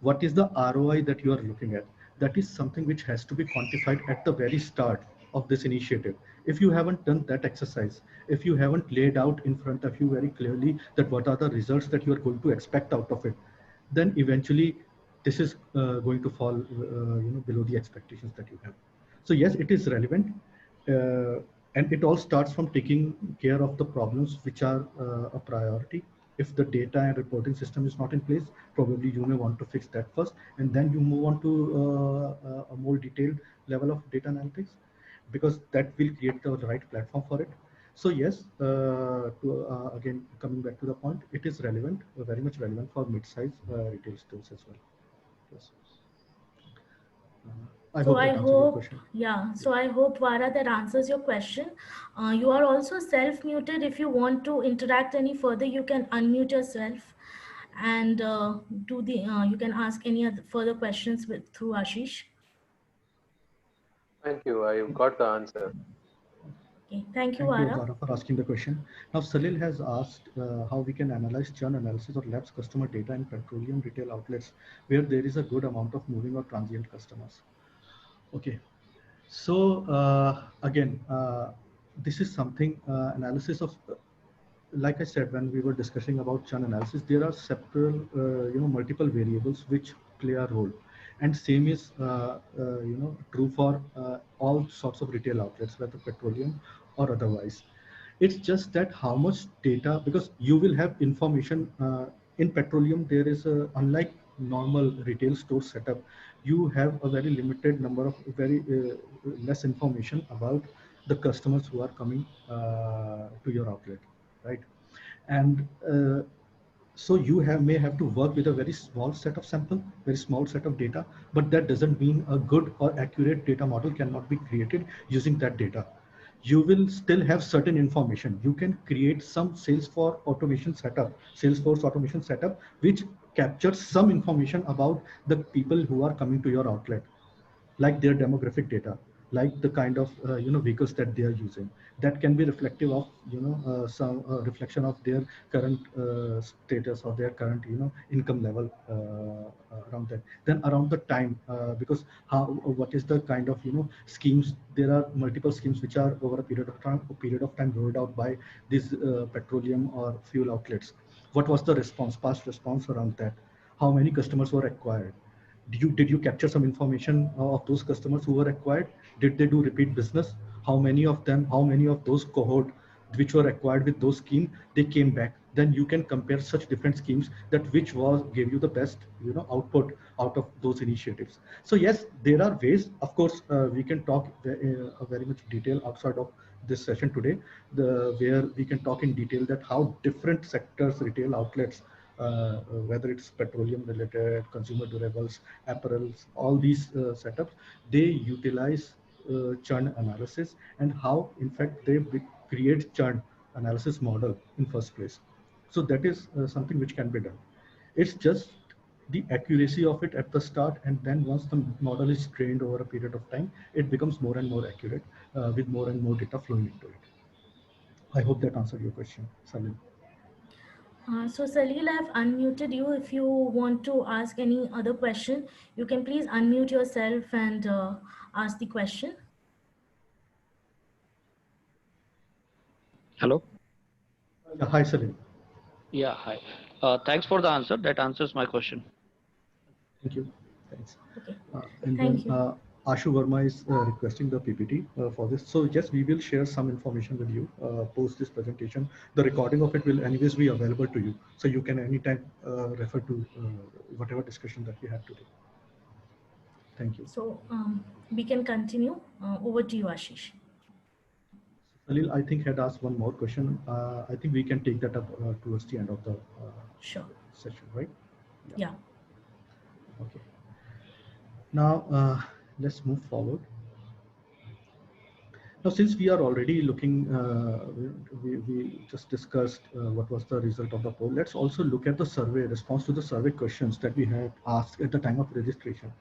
what is the ROI that you are looking at. That is something which has to be quantified at the very start of this initiative. If you haven't done that exercise, if you haven't laid out in front of you very clearly that what are the results that you are going to expect out of it, then eventually this is going to fall below the expectations that you have. So yes, it is relevant, and it all starts from taking care of the problems which are a priority. If the data and reporting system is not in place, probably you may want to fix that first, and then you move on to a more detailed level of data analytics, because that will create the right platform for it. So yes, again, coming back to the point, it is relevant, very much relevant for mid-size retail stores as well. Yes. I So hope I that answered your hope, question. yeah, so I hope, Vara, that answers your question. You are also self-muted. If you want to interact any further, you can unmute yourself and you can ask any other further questions through Ashish. Thank you. I got the answer. Okay, thank you, Thank you, Vara. Vara, for asking the question. Now, Salil has asked how we can analyze churn analysis or lapse customer data in petroleum retail outlets where there is a good amount of moving or transient customers. Okay, so again, this is something analysis of, like I said, when we were discussing about churn analysis, there are several, multiple variables which play a role, and same is, true for all sorts of retail outlets, whether petroleum or otherwise. It's just that how much data, because you will have information in petroleum. There is a, unlike normal retail store setup, you have a very limited number of very less information about the customers who are coming to your outlet, right? And so you may have to work with a very small set of sample, very small set of data, but that doesn't mean a good or accurate data model cannot be created using that data. You will still have certain information. You can create some Salesforce automation setup, which captures some information about the people who are coming to your outlet, like their demographic data, like the kind of vehicles that they are using. That can be reflective of some reflection of their current status or their current income level around that. Then around the time, because how, what is the kind of schemes. There are multiple schemes which are over a period of time rolled out by these petroleum or fuel outlets. What was the response, past response around that? How many customers were acquired? Did you capture some information of those customers who were acquired? Did they do repeat business? How many of them, how many of those cohort which were acquired with those scheme, they came back? Then you can compare such different schemes, that which was gave you the best output out of those initiatives. So yes, there are ways. Of course, we can talk very much detail outside of this session today, where we can talk in detail that how different sectors, retail outlets, whether it's petroleum related, consumer durables, apparels, all these setups, they utilize churn analysis and how, in fact, they create churn analysis model in first place. So that is something which can be done. It's just the accuracy of it at the start, and then once the model is trained over a period of time, it becomes more and more accurate with more and more data flowing into it. I hope that answered your question, Salil. So Salil, I've unmuted you. If you want to ask any other question, you can please unmute yourself and ask the question. Hello. Hi, Salil. Yeah, hi. Thanks for the answer. That answers my question. Thank you. Thanks. Okay. And Thank then you. Ashu Verma is requesting the PPT for this. So yes, we will share some information with you post this presentation. The recording of it will anyways be available to you. So you can anytime refer to whatever discussion that we had today. Thank you. So we can continue. Over to you, Ashish. Salil, I think had asked one more question. I think we can take that up towards the end of the Sure. session, right? Yeah. Okay. Now let's move forward. Now, since we are already looking, we just discussed what was the result of the poll. Let's also look at the survey response to the survey questions that we had asked at the time of registration.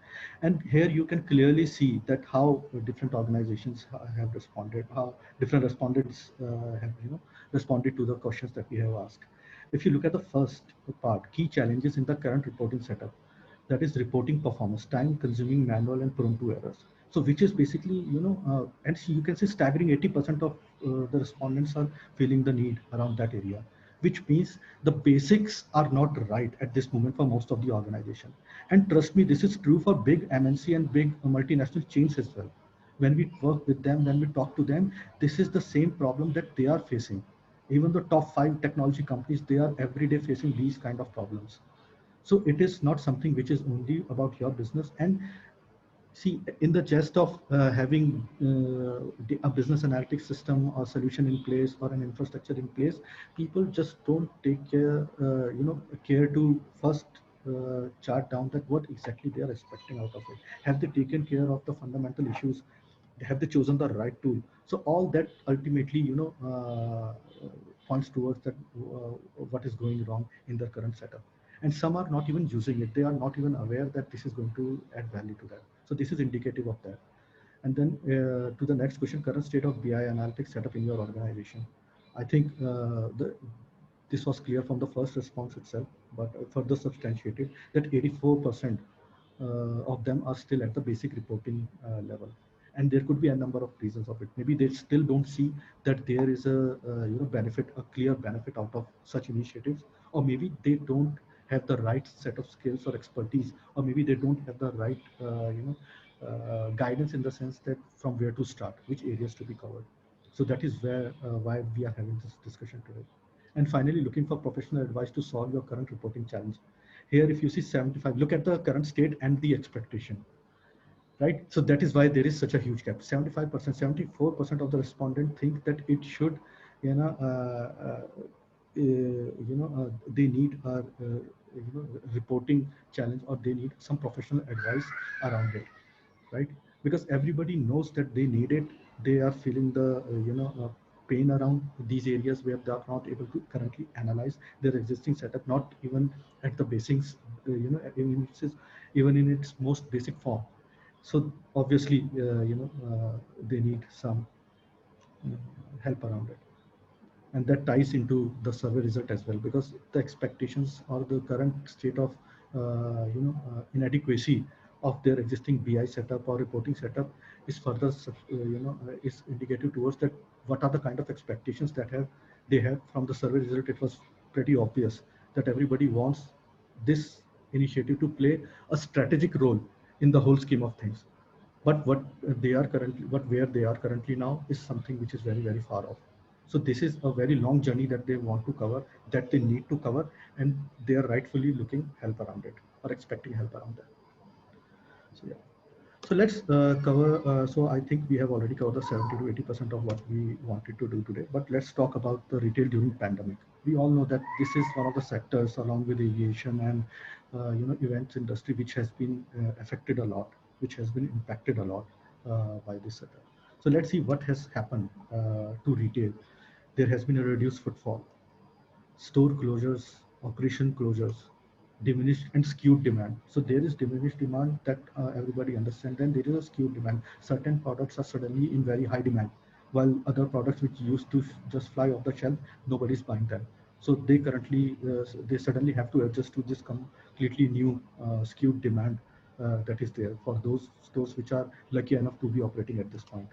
And here you can clearly see that how different organizations have responded, how different respondents have responded to the questions that we have asked. If you look at the first part, key challenges in the current reporting setup, that is reporting performance, time consuming, manual and prone to errors. So which is basically, and you can see staggering 80% of the respondents are feeling the need around that area, which means the basics are not right at this moment for most of the organization. And trust me, this is true for big MNC and big multinational chains as well. When we work with them, when we talk to them, this is the same problem that they are facing. Even the top 5 technology companies, they are every day facing these kind of problems. So it is not something which is only about your business. And see, in the jest of having a business analytics system or solution in place or an infrastructure in place, people just don't take care, care to first chart down that what exactly they are expecting out of it. Have they taken care of the fundamental issues? Have they chosen the right tool? So all that ultimately, points towards that what is going wrong in their current setup. And some are not even using it. They are not even aware that this is going to add value to that. So this is indicative of that. And then to the next question, current state of BI analytics setup in your organization. I think this was clear from the first response itself, but further substantiated that 84% of them are still at the basic reporting level. And there could be a number of reasons of it. Maybe they still don't see that there is a benefit, a clear benefit out of such initiatives, or maybe they don't have the right set of skills or expertise, or maybe they don't have the right guidance in the sense that from where to start, which areas to be covered. So that is where why we are having this discussion today. And finally, looking for professional advice to solve your current reporting challenge. Here, if you see 75, look at the current state and the expectation, right? So that is why there is such a huge gap. 75%, 74% of the respondents think that it should, they need a reporting challenge, or they need some professional advice around it, right? Because everybody knows that they need it. They are feeling the pain around these areas where they are not able to currently analyze their existing setup, not even at the basics, even in its most basic form. So obviously, they need some help around it. And that ties into the survey result as well, because the expectations or the current state of inadequacy of their existing BI setup or reporting setup is further is indicative towards that what are the kind of expectations that they have from the survey result. It was pretty obvious that everybody wants this initiative to play a strategic role in the whole scheme of things. But what they are currently, where they are currently now is something which is very, very far off. So this is a very long journey that they want to cover, that they need to cover, and they are rightfully looking help around it or expecting help around that. So yeah. So let's cover, so I think we have already covered the 70 to 80% of what we wanted to do today, but let's talk about the retail during pandemic. We all know that this is one of the sectors along with aviation and events industry, which has been affected a lot, which has been impacted a lot by this setup. So let's see what has happened to retail. There has been a reduced footfall, store closures, operation closures, diminished and skewed demand. So there is diminished demand that everybody understands. Then there is a skewed demand. Certain products are suddenly in very high demand, while other products which used to just fly off the shelf, nobody's buying them. So they currently, they suddenly have to adjust to this completely new skewed demand that is there for those stores which are lucky enough to be operating at this point.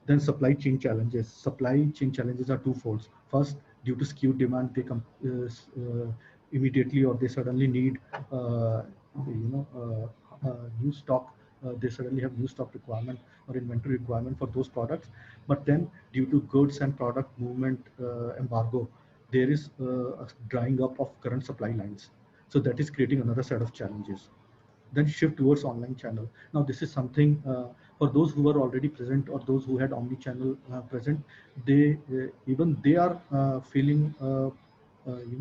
Then supply chain challenges. Supply chain challenges are twofold. First, due to skewed demand, they come immediately or they suddenly need, new stock. They suddenly have new stock requirement or inventory requirement for those products. But then, due to goods and product movement embargo, there is a drying up of current supply lines. So that is creating another set of challenges. Then shift towards online channel. Now this is something for those who were already present or those who had omni-channel present, they even they are feeling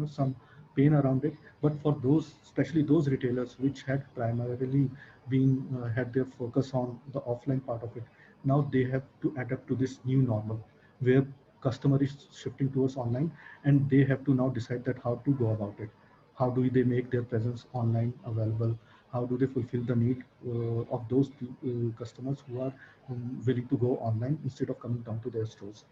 some pain around it. But for those, especially those retailers which had primarily been had their focus on the offline part of it, now they have to adapt to this new normal where customer is shifting towards online, and they have to now decide that how to go about it. How do they make their presence online available? How do they fulfill the need of those customers who are willing to go online instead of coming down to their stores?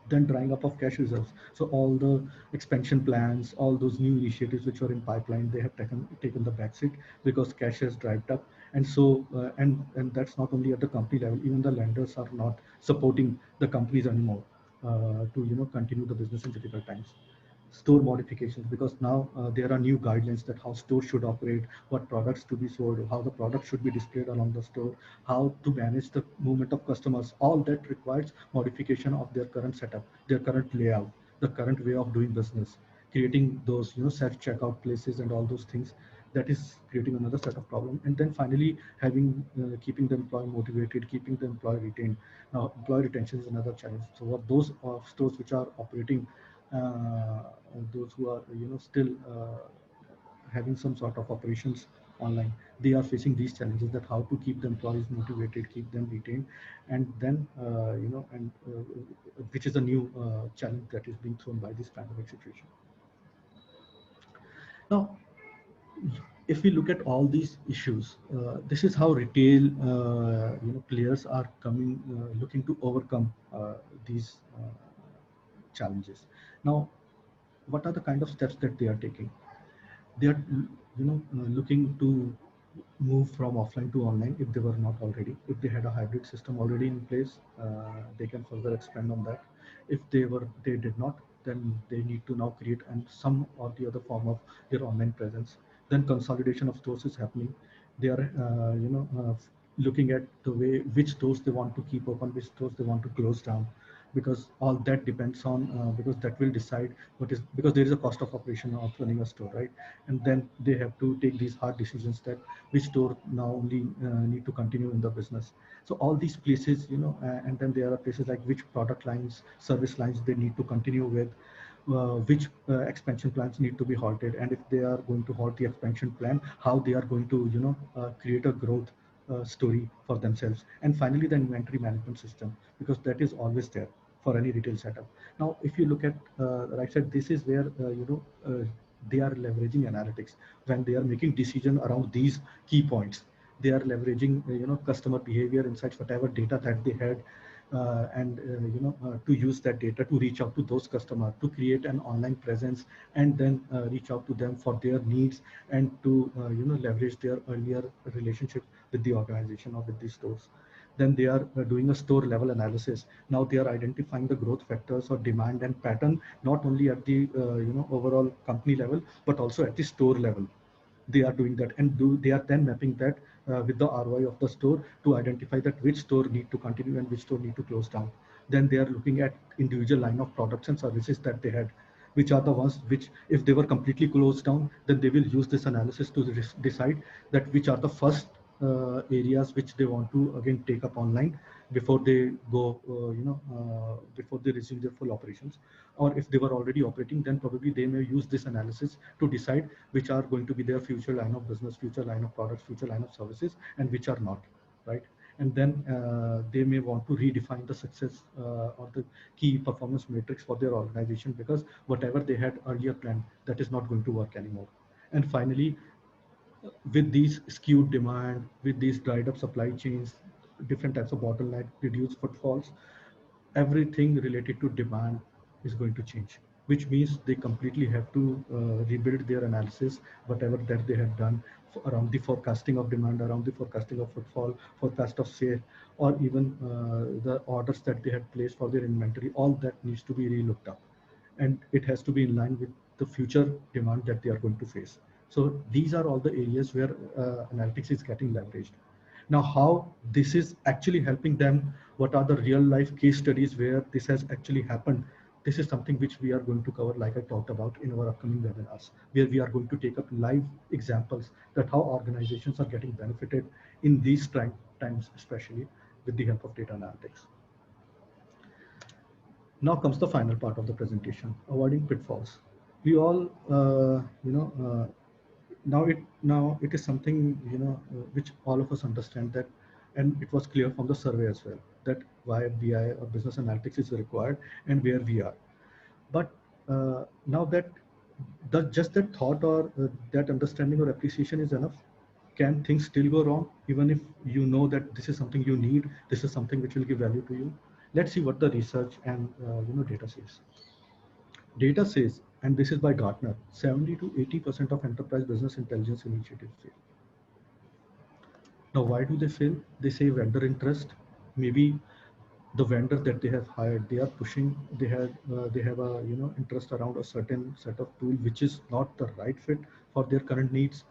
Then drying up of cash reserves. So all the expansion plans, all those new initiatives which were in pipeline, they have taken the backseat because cash has dried up. And so and that's not only at the company level, even the lenders are not supporting the companies anymore to continue the business in difficult times. Store modifications, because now there are new guidelines that how stores should operate, what products to be sold, how the product should be displayed along the store, how to manage the movement of customers. All that requires modification of their current setup, their current layout, the current way of doing business, creating those self checkout places and all those things. That is creating another set of problem. And then finally having keeping the employee motivated, keeping the employee retained. Now employee retention is another challenge. So what those stores which are operating, uh, those who are still having some sort of operations online, they are facing these challenges, that how to keep the employees motivated, keep them retained. And then which is a new challenge that is being thrown by this pandemic situation. Now if we look at all these issues, this is how retail players are coming looking to overcome these challenges. Now what are the kind of steps that they are taking? They are looking to move from offline to online if they were not already. If they had a hybrid system already in place, they can further expand on that. If they did not, then they need to now create and some or the other form of their online presence. Then consolidation of stores is happening. They are looking at the way which stores they want to keep open, which stores they want to close down, because all that depends on because that will decide what is, because there is a cost of operation of running a store, right? And then they have to take these hard decisions that which store now only need to continue in the business. So all these places, and then there are places like which product lines, service lines they need to continue with, which expansion plans need to be halted, and if they are going to halt the expansion plan, how they are going to create a growth story for themselves. And finally the inventory management system, because that is always there for any retail setup. Now if you look at right side, this is where they are leveraging analytics when they are making decision around these key points. They are leveraging customer behavior insights, whatever data that they had, and to use that data to reach out to those customers, to create an online presence, and then reach out to them for their needs, and to leverage their earlier relationship with the organization or with the stores. Then they are doing a store level analysis. Now they are identifying the growth factors or demand and pattern, not only at the overall company level, but also at the store level. They are doing that, and they are then mapping that with the ROI of the store to identify that which store need to continue and which store need to close down. Then they are looking at individual line of products and services that they had, which are the ones which, if they were completely closed down, then they will use this analysis to decide that which are the first areas which they want to again take up online before they go, before they resume their full operations. Or if they were already operating, then probably they may use this analysis to decide which are going to be their future line of business, future line of products, future line of services, and which are not, right? and then they may want to redefine the success or the key performance matrix for their organization, because whatever they had earlier planned, that is not going to work anymore. And finally, with these skewed demand, with these dried up supply chains, different types of bottleneck, reduced footfalls, everything related to demand is going to change, which means they completely have to rebuild their analysis, whatever that they had done around the forecasting of demand, around the forecasting of footfall, forecast of sale, or even the orders that they had placed for their inventory. All that needs to be re-looked up, and it has to be in line with the future demand that they are going to face. So these are all the areas where analytics is getting leveraged. Now, how this is actually helping them, what are the real life case studies where this has actually happened? This is something which we are going to cover, like I talked about in our upcoming webinars, where we are going to take up live examples that how organizations are getting benefited in these times, especially with the help of data analytics. Now comes the final part of the presentation, avoiding pitfalls. We all, now it is something which all of us understand that, and it was clear from the survey as well, that why BI or business analytics is required and where we are. But now that just that thought or that understanding or appreciation is enough? Can things still go wrong even if you know that this is something you need, this is something which will give value to you? Let's see what the research and data says. Data says, and this is by Gartner, 70 to 80% of enterprise business intelligence initiatives fail. Now, why do they fail? They say vendor interest. Maybe the vendor that they have hired, they are pushing, they have a interest around a certain set of tool which is not the right fit for their current needs.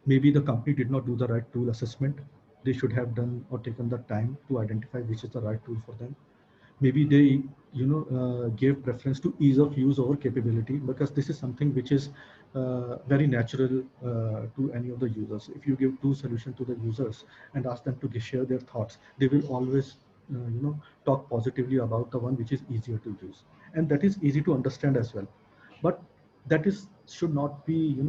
Maybe the company did not do the right tool assessment. They should have done or taken the time to identify which is the right tool for them. Maybe they gave preference to ease of use over capability, because this is something which is very natural to any of the users. If you give two solutions to the users and ask them to share their thoughts, they will always talk positively about the one which is easier to use, and that is easy to understand as well. But that is should not be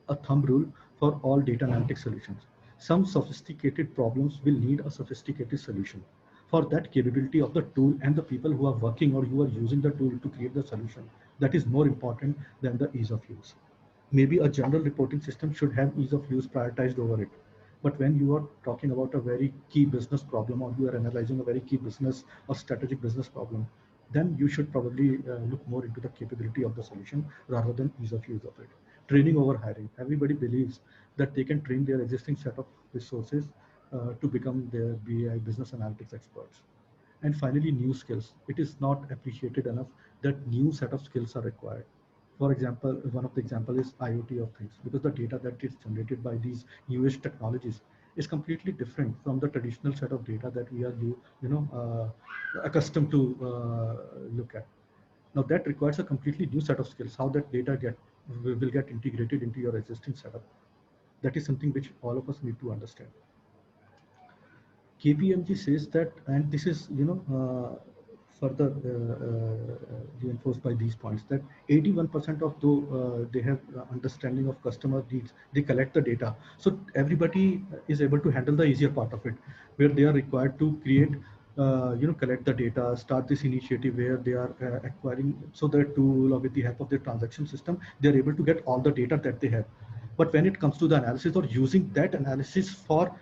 a thumb rule for all data analytics solutions. Some sophisticated problems will need a sophisticated solution. For that capability of the tool and the people who are working or who are using the tool to create the solution, that is more important than the ease of use. Maybe a general reporting system should have ease of use prioritized over it. But when you are talking about a very key business problem, or you are analyzing a very key business or strategic business problem, then you should probably look more into the capability of the solution rather than ease of use of it. Training over hiring. Everybody believes that they can train their existing set of resources to become their BI business analytics experts. And finally, new skills. It is not appreciated enough that new set of skills are required. For example, one of the example is IoT of things, because the data that is generated by these newest technologies is completely different from the traditional set of data that we are accustomed to look at. Now that requires a completely new set of skills. How that data will get integrated into your existing setup. That is something which all of us need to understand. KPMG says that, and this is further reinforced by these points, that 81% of though they have understanding of customer needs, they collect the data. So everybody is able to handle the easier part of it, where they are required to create, collect the data, start this initiative where they are acquiring, so their tool or with the help of their transaction system, they are able to get all the data that they have. But when it comes to the analysis or using that analysis for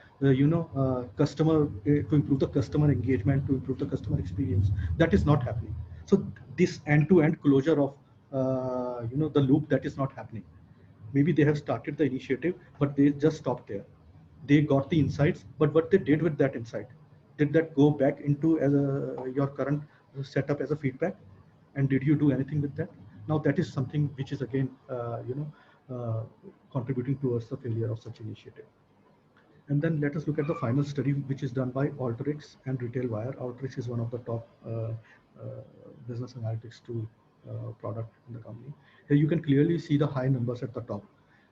customer to improve the customer engagement, to improve the customer experience, that is not happening. So this end-to-end closure of the loop, that is not happening. Maybe they have started the initiative, but they just stopped there. They got the insights, but what they did with that insight, did that go back into as your current setup as a feedback, and did you do anything with that? Now that is something which is again contributing towards the failure of such initiative. And then let us look at the final study, which is done by Alteryx and RetailWire. Alteryx is one of the top business analytics tool product in the company. Here you can clearly see the high numbers at the top,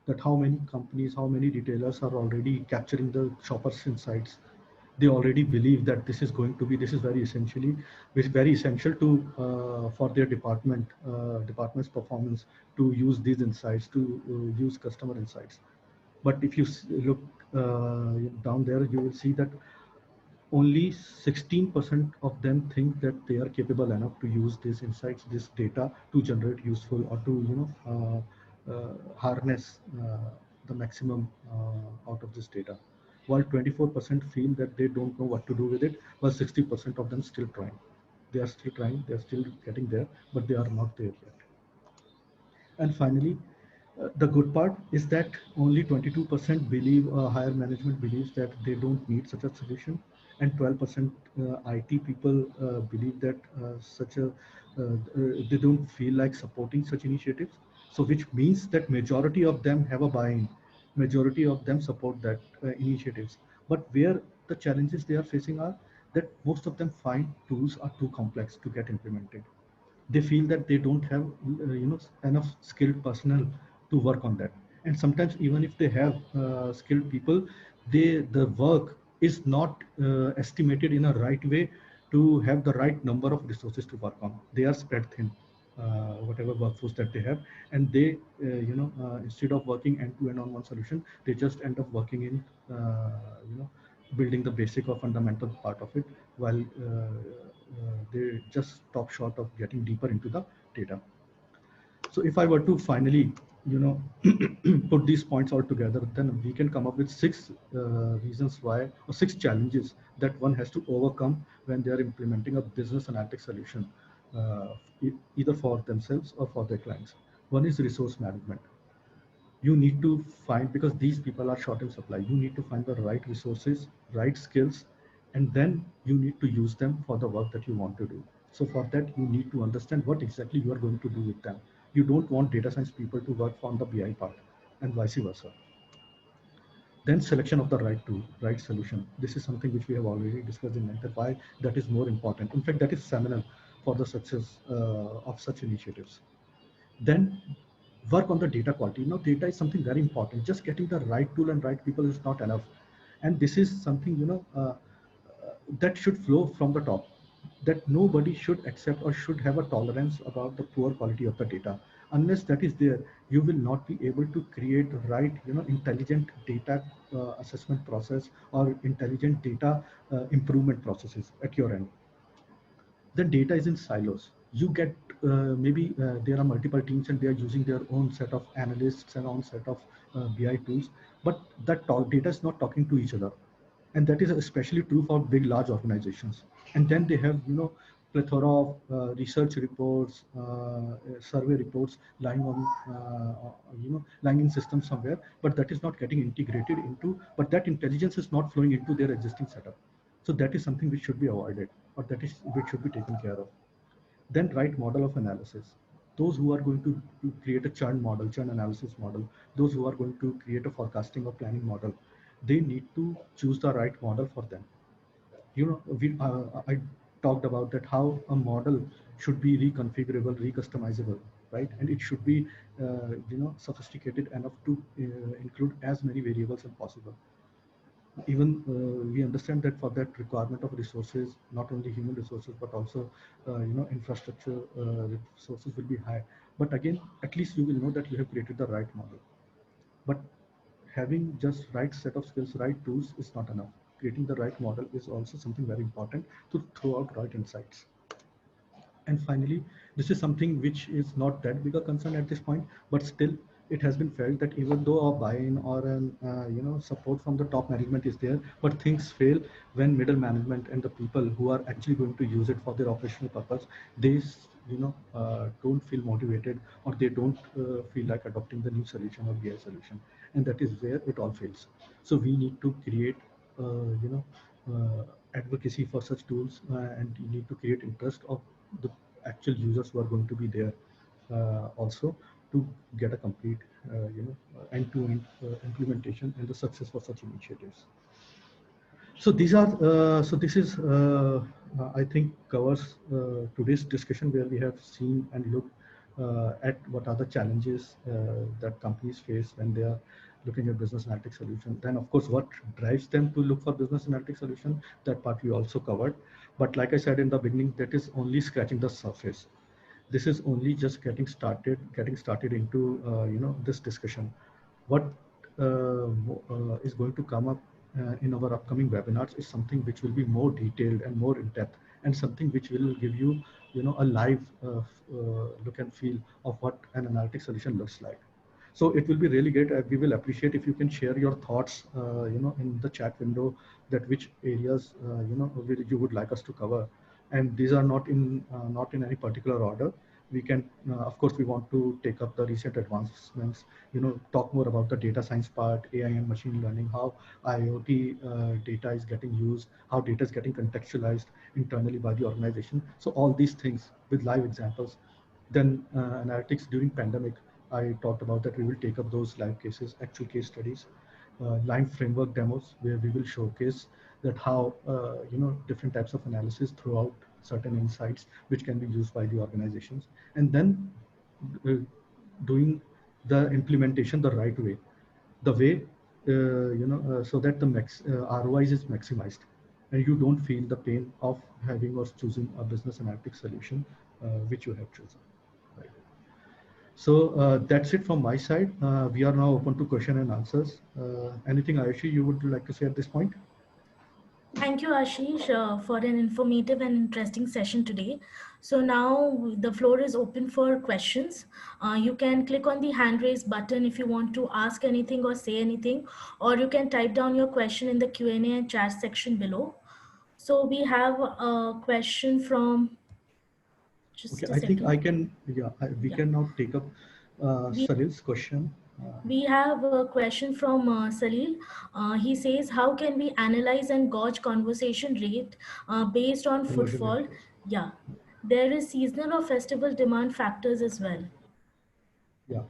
that how many companies, how many retailers are already capturing the shoppers' insights. They already believe that this is very essential to for their department's performance, to use these insights, to use customer insights. But if you look down there, you will see that only 16% of them think that they are capable enough to use these insights, this data, to generate useful or to harness the maximum out of this data. While 24% feel that they don't know what to do with it, while 60% of them still trying. They are still trying, they are still getting there, but they are not there yet. And finally, the good part is that only 22% believe, higher management believes that they don't need such a solution, and 12% IT people believe that they don't feel like supporting such initiatives. So which means that majority of them have a buy-in, majority of them support that initiatives. But where the challenges they are facing are that most of them find tools are too complex to get implemented. They feel that they don't have enough skilled personnel to work on that, and sometimes even if they have skilled people, the work is not estimated in a right way to have the right number of resources to work on. They are spread thin, whatever workforce that they have, and they instead of working end to end on one solution, they just end up working in building the basic or fundamental part of it, while they just stop short of getting deeper into the data. So if I were to finally, put these points all together, then we can come up with six reasons why, or six challenges that one has to overcome when they are implementing a business analytics solution, either for themselves or for their clients. One is resource management. You need to find, because these people are short in supply, you need to find the right resources, right skills, and then you need to use them for the work that you want to do. So for that, you need to understand what exactly you are going to do with them. You don't want data science people to work on the BI part, and vice versa. Then selection of the right tool, right solution. This is something which we have already discussed in length, why that is more important. In fact, that is seminal for the success of such initiatives. Then work on the data quality. Now, data is something very important. Just getting the right tool and right people is not enough. And this is something, that should flow from the top, that nobody should accept or should have a tolerance about the poor quality of the data. Unless that is there, you will not be able to create right, intelligent data assessment process or intelligent data improvement processes at your end. Then data is in silos. You get maybe there are multiple teams and they are using their own set of analysts and own set of BI tools, but that data is not talking to each other. And that is especially true for big, large organizations. And then they have, plethora of research reports, survey reports lying on, lying in systems somewhere, but that is not getting integrated into, but that intelligence is not flowing into their existing setup. So that is something which should be avoided, or that is which should be taken care of. Then right model of analysis. Those who are going to create a churn model, churn analysis model, those who are going to create a forecasting or planning model, they need to choose the right model for them. I talked about that, how a model should be reconfigurable, recustomizable, right? And it should be, sophisticated enough to include as many variables as possible. Even we understand that for that requirement of resources, not only human resources, but also, infrastructure resources will be high. But again, at least you will know that you have created the right model. But having just right set of skills, right tools is not enough. Creating the right model is also something very important to throw out right insights. And finally, this is something which is not that big a concern at this point, but still it has been felt that even though a buy-in or an support from the top management is there, but things fail when middle management and the people who are actually going to use it for their operational purpose, they don't feel motivated, or they don't feel like adopting the new solution or BI solution, and that is where it all fails. So we need to create advocacy for such tools, and you need to create interest of the actual users who are going to be there also, to get a complete end-to-end implementation and the success for such initiatives. So these are this is I think covers today's discussion, where we have seen and looked at what are the challenges that companies face when they are looking at business analytics solution. Then of course, what drives them to look for business analytics solution, that part we also covered. But like I said in the beginning, that is only scratching the surface. This is only just getting started into this discussion. What is going to come up in our upcoming webinars is something which will be more detailed and more in depth, and something which will give you, a live look and feel of what an analytics solution looks like. So it will be really great. We will appreciate if you can share your thoughts, in the chat window, that which areas, you would like us to cover. And these are not in any particular order. We can, of course, we want to take up the recent advancements, talk more about the data science part, AI and machine learning, how IoT data is getting used, how data is getting contextualized internally by the organization. So all these things with live examples. Then analytics during pandemic, I talked about that we will take up those live cases, actual case studies, line framework demos, where we will showcase that how, different types of analysis throughout certain insights, which can be used by the organizations. And then uh, doing the implementation the right way, the way, so that the ROI is maximized, and you don't feel the pain of having or choosing a business analytics solution which you have chosen. Right. So that's it from my side. We are now open to question and answers. Anything, Ayushi, you would like to say at this point? Thank you, Ashish, for an informative and interesting session today. So now the floor is open for questions. You can click on the hand raise button if you want to ask anything or say anything, or you can type down your question in the Q&A and chat section below. So we have a question from, Okay, just a I think I second. can, we Yeah. can now take up We Salil's question. We have a question from Salil. He says, how can we analyze and gauge conversation rate based on Conversion rate, footfall? yes. Yeah, there is seasonal or festival demand factors as well. Yeah.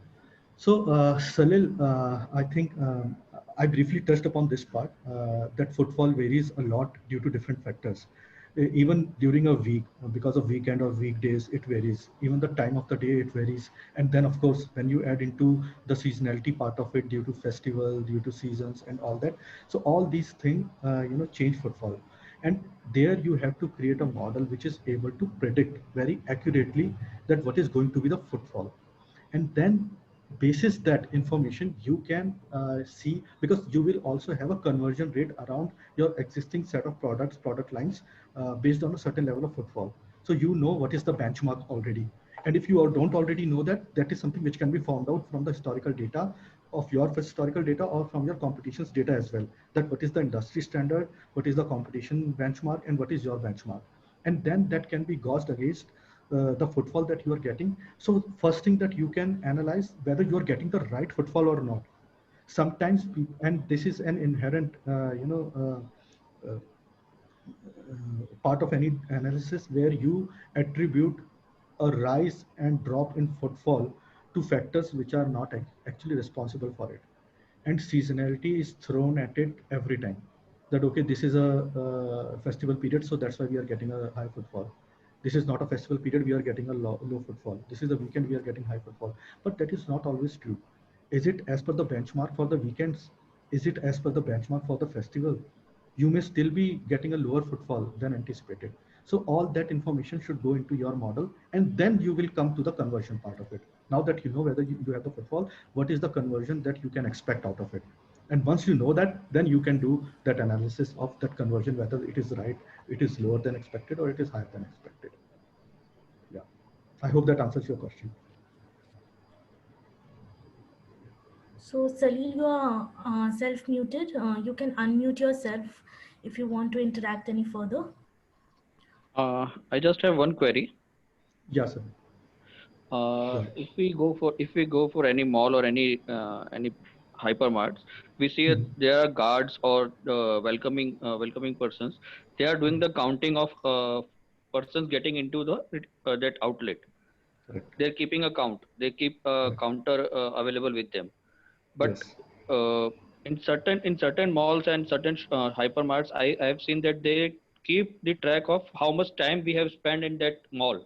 So, Salil, I think I briefly touched upon this part, that footfall varies a lot due to different factors. Even during a week, because of weekend or weekdays, it varies. Even the time of the day, it varies. And then, of course, when you add into the seasonality part of it, due to festival, due to seasons and all that. So all these things, change footfall. And there you have to create a model which is able to predict very accurately that what is going to be the footfall. And then basis that information, you can see, because you will also have a conversion rate around your existing set of product lines, based on a certain level of footfall. So you know what is the benchmark already. And if you don't already know that, that is something which can be found out from the historical data of your historical data, or from your competition's data as well, that what is the industry standard, what is the competition benchmark, and what is your benchmark. And then that can be gauged against the footfall that you are getting. So first thing that you can analyze whether you are getting the right footfall or not. Sometimes, and this is an inherent, part of any analysis, where you attribute a rise and drop in footfall to factors which are not actually responsible for it. And seasonality is thrown at it every time, that okay, this is a festival period, so that's why we are getting a high footfall. This is not a festival period, we are getting a low footfall. This is a weekend, we are getting high footfall. But that is not always true. Is it as per the benchmark for the weekends? Is it as per the benchmark for the festival? You may still be getting a lower footfall than anticipated. So all that information should go into your model, and then you will come to the conversion part of it. Now that you know whether you have the footfall, what is the conversion that you can expect out of it? And once you know that, then you can do that analysis of that conversion, whether it is right, it is lower than expected, or it is higher than expected. Yeah. I hope that answers your question. So Salil, you are self-muted. You can unmute yourself if you want to interact any further. I just have one query. Yeah, sir. If we go for any mall or any hypermarts, we see there are guards or welcoming persons. They are doing the counting of persons getting into the that outlet. Correct. They're keeping a count. They keep a Correct. counter available with them. But Yes. uh, in certain malls and certain hypermarts, I have seen that they keep the track of how much time we have spent in that mall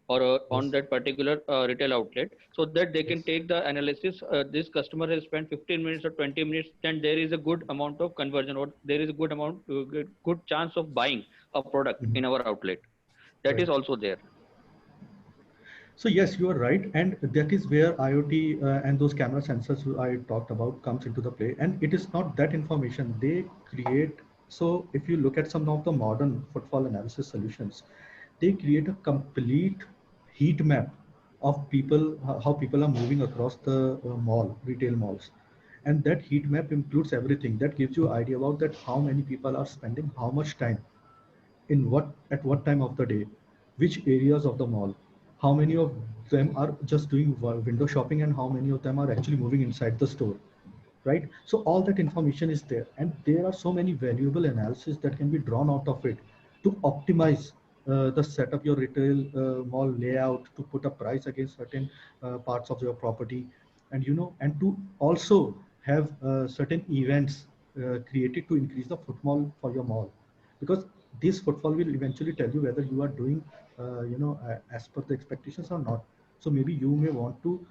or on Yes. that particular retail outlet, so that they can Yes. take the analysis. This customer has spent 15 minutes or 20 minutes, then there is a good amount of conversion, or there is a good amount good chance of buying a product Mhm. in our outlet. That is Right. also there. So yes, you are right, and that is where IoT and those camera sensors I talked about comes into the play. And it is not that information they create. So if you look at some of the modern footfall analysis solutions, they create a complete heat map of people, how people are moving across the mall, retail malls. And that heat map includes everything. That gives you idea about that how many people are spending how much time in what at what time of the day, which areas of the mall, how many of them are just doing window shopping and how many of them are actually moving inside the store, right? So all that information is there, and there are so many valuable analysis that can be drawn out of it to optimize the setup your retail mall layout, to put a price against certain parts of your property, and and to also have certain events created to increase the footfall for your mall, because this footfall will eventually tell you whether you are doing as per the expectations or not. So maybe you may want to,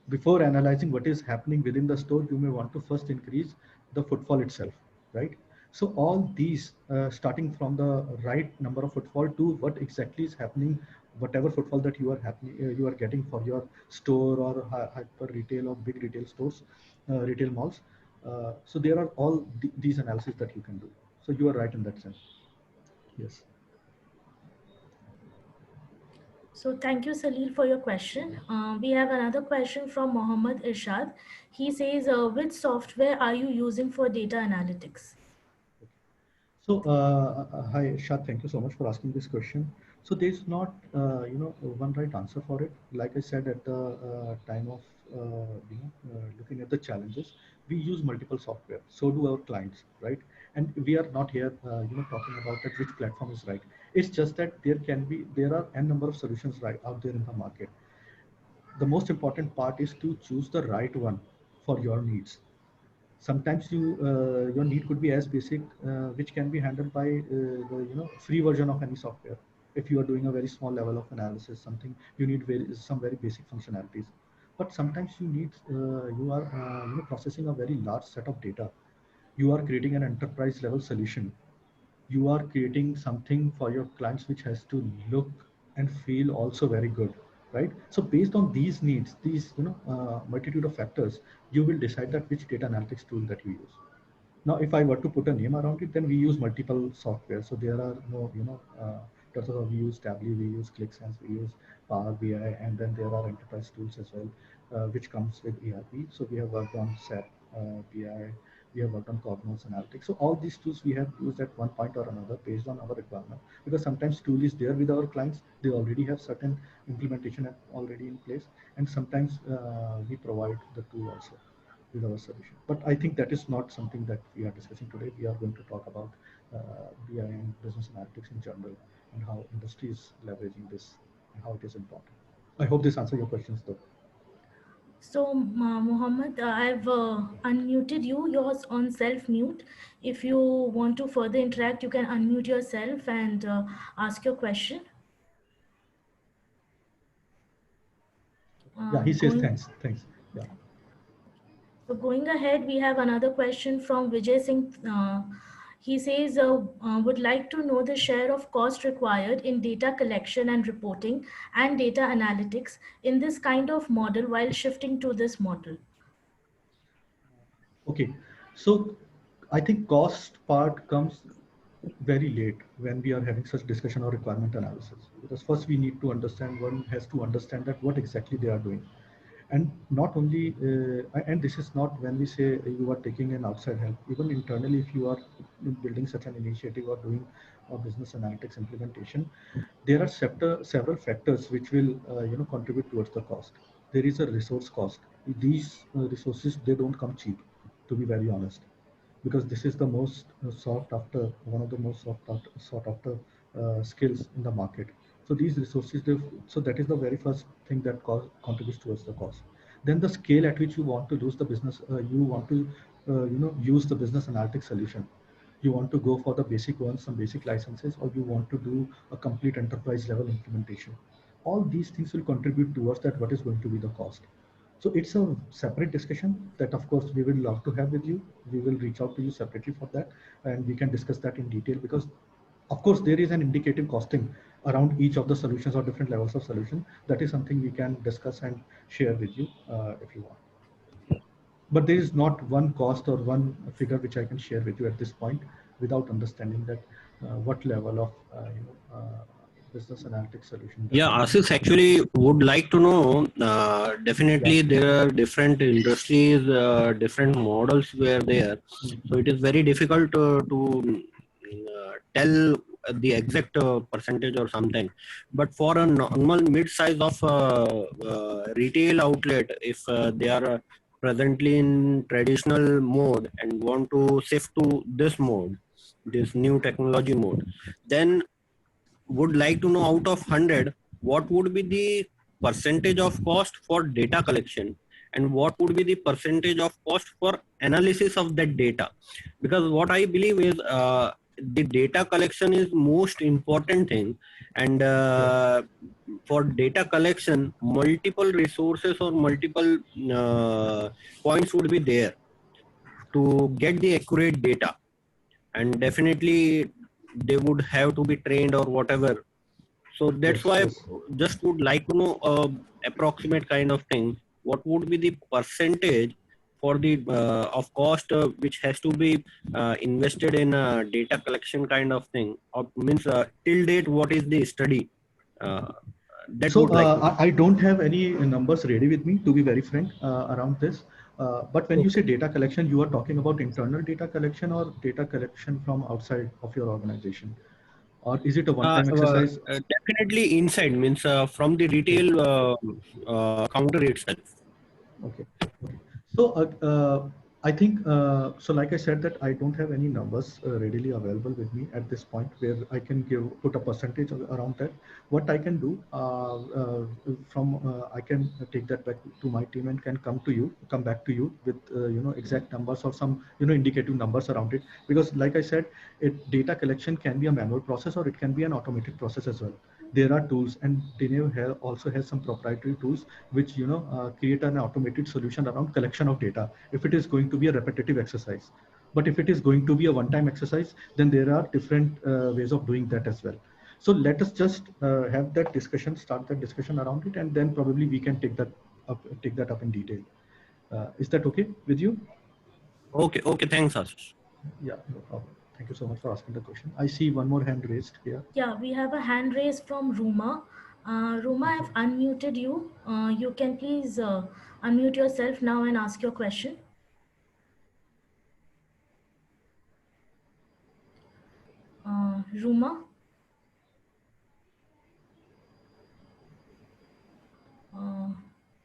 before analyzing what is happening within the store, you may want to first increase the footfall itself, right? So all these, starting from the right number of footfall to what exactly is happening, whatever footfall that you are getting for your store or hyper retail or big retail stores, retail malls. So there are all these analysis that you can do. So you are right in that sense. Yes. So thank you, Salil, for your question. We have another question from Mohammad Irshad. He says, which software are you using for data analytics? So, hi, Shad, thank you so much for asking this question. So there's not, one right answer for it. Like I said at the time of, looking at the challenges, we use multiple software. So do our clients, right? And we are not here, talking about that which platform is right. It's just that there are n number of solutions right out there in the market. The most important part is to choose the right one for your needs. Sometimes your need could be as basic, which can be handled by the free version of any software. If you are doing a very small level of analysis, something you need some very basic functionalities. But sometimes you are processing a very large set of data. You are creating an enterprise level solution. You are creating something for your clients which has to look and feel also very good, right? So based on these needs, these multitude of factors, you will decide that which data analytics tool that you use. Now, if I were to put a name around it, then we use multiple software. So there are we use Tableau, we use ClickSense, we use Power BI, and then there are enterprise tools as well, which comes with ERP. So we have worked on SAP BI, we have worked on Cognos Analytics. So all these tools we have used at one point or another based on our requirement, because sometimes tool is there with our clients, they already have certain implementation already in place, and sometimes we provide the tool also with our solution. But I think that is not something that we are discussing today. We are going to talk about BI and business analytics in general, and how industry is leveraging this and how it is important. I hope this answers your questions though. So, Mohammed, I've unmuted you. You're on self mute. If you want to further interact, you can unmute yourself and ask your question. Yeah, he says Going, thanks. Thanks. Yeah. so going ahead, we have another question from Vijay Singh. He says, would like to know the share of cost required in data collection and reporting and data analytics in this kind of model while shifting to this model. Okay. So I think cost part comes very late when we are having such discussion or requirement analysis, because first we need to understand, one has to understand that what exactly they are doing. And not only and this is not when we say you are taking an outside help, even internally, if you are building such an initiative or doing a business analytics implementation, there are several factors which will contribute towards the cost. There is a resource cost. These resources, they don't come cheap, to be very honest, because this is the most sought after, one of the most sought after skills in the market. So these resources, so that is the very first thing that contributes towards the cost. Then the scale at which you want to use the business, you want to use the business analytics solution. You want to go for the basic ones, some basic licenses, or you want to do a complete enterprise level implementation. All these things will contribute towards that, what is going to be the cost. So it's a separate discussion that, of course, we will love to have with you. We will reach out to you separately for that, and we can discuss that in detail, because, of course, there is an indicative costing around each of the solutions or different levels of solution, that is something we can discuss and share with you if you want. But there is not one cost or one figure which I can share with you at this point without understanding that what level of business analytics solution. Yeah, Ashish actually would like to know, definitely Yeah. there are different industries, different models were there. So it is very difficult to tell the exact percentage or something. But for a normal mid-size of retail outlet, if they are presently in traditional mode and want to shift to this mode, this new technology mode, then would like to know out of 100 what would be the percentage of cost for data collection and what would be the percentage of cost for analysis of that data, because what I believe is the data collection is most important thing, and for data collection multiple resources or multiple points would be there to get the accurate data, and definitely they would have to be trained or whatever. So that's why just would like to know approximate kind of thing. What would be the percentage for the of cost which has to be invested in data collection kind of thing, or means till date what is the study? That So would like I don't have any numbers ready with me, to be very frank, around this. But when you say data collection, you are talking about internal data collection or data collection from outside of your organization? Or is it a one-time exercise? definitely inside, means from the retail counter itself. Okay. Okay. So I think so. Like I said, that I don't have any numbers readily available with me at this point where I can put a percentage around that. What I can do I can take that back to my team and can come back to you with exact numbers or some indicative numbers around it. Because like I said, data collection can be a manual process or it can be an automated process as well. There are tools, and Teneo also has some proprietary tools which create an automated solution around collection of data if it is going to be a repetitive exercise. But if it is going to be a one-time exercise, then there are different ways of doing that as well. So let us just have that discussion, start that discussion around it, and then probably we can take that up in detail. Is that okay with you? Okay, thanks, Ashish. Yeah, no problem. Thank you so much for asking the question. I see one more hand raised here. Yeah, we have a hand raised from Ruma. Ruma, I've unmuted you. You can please unmute yourself now and ask your question. Ruma?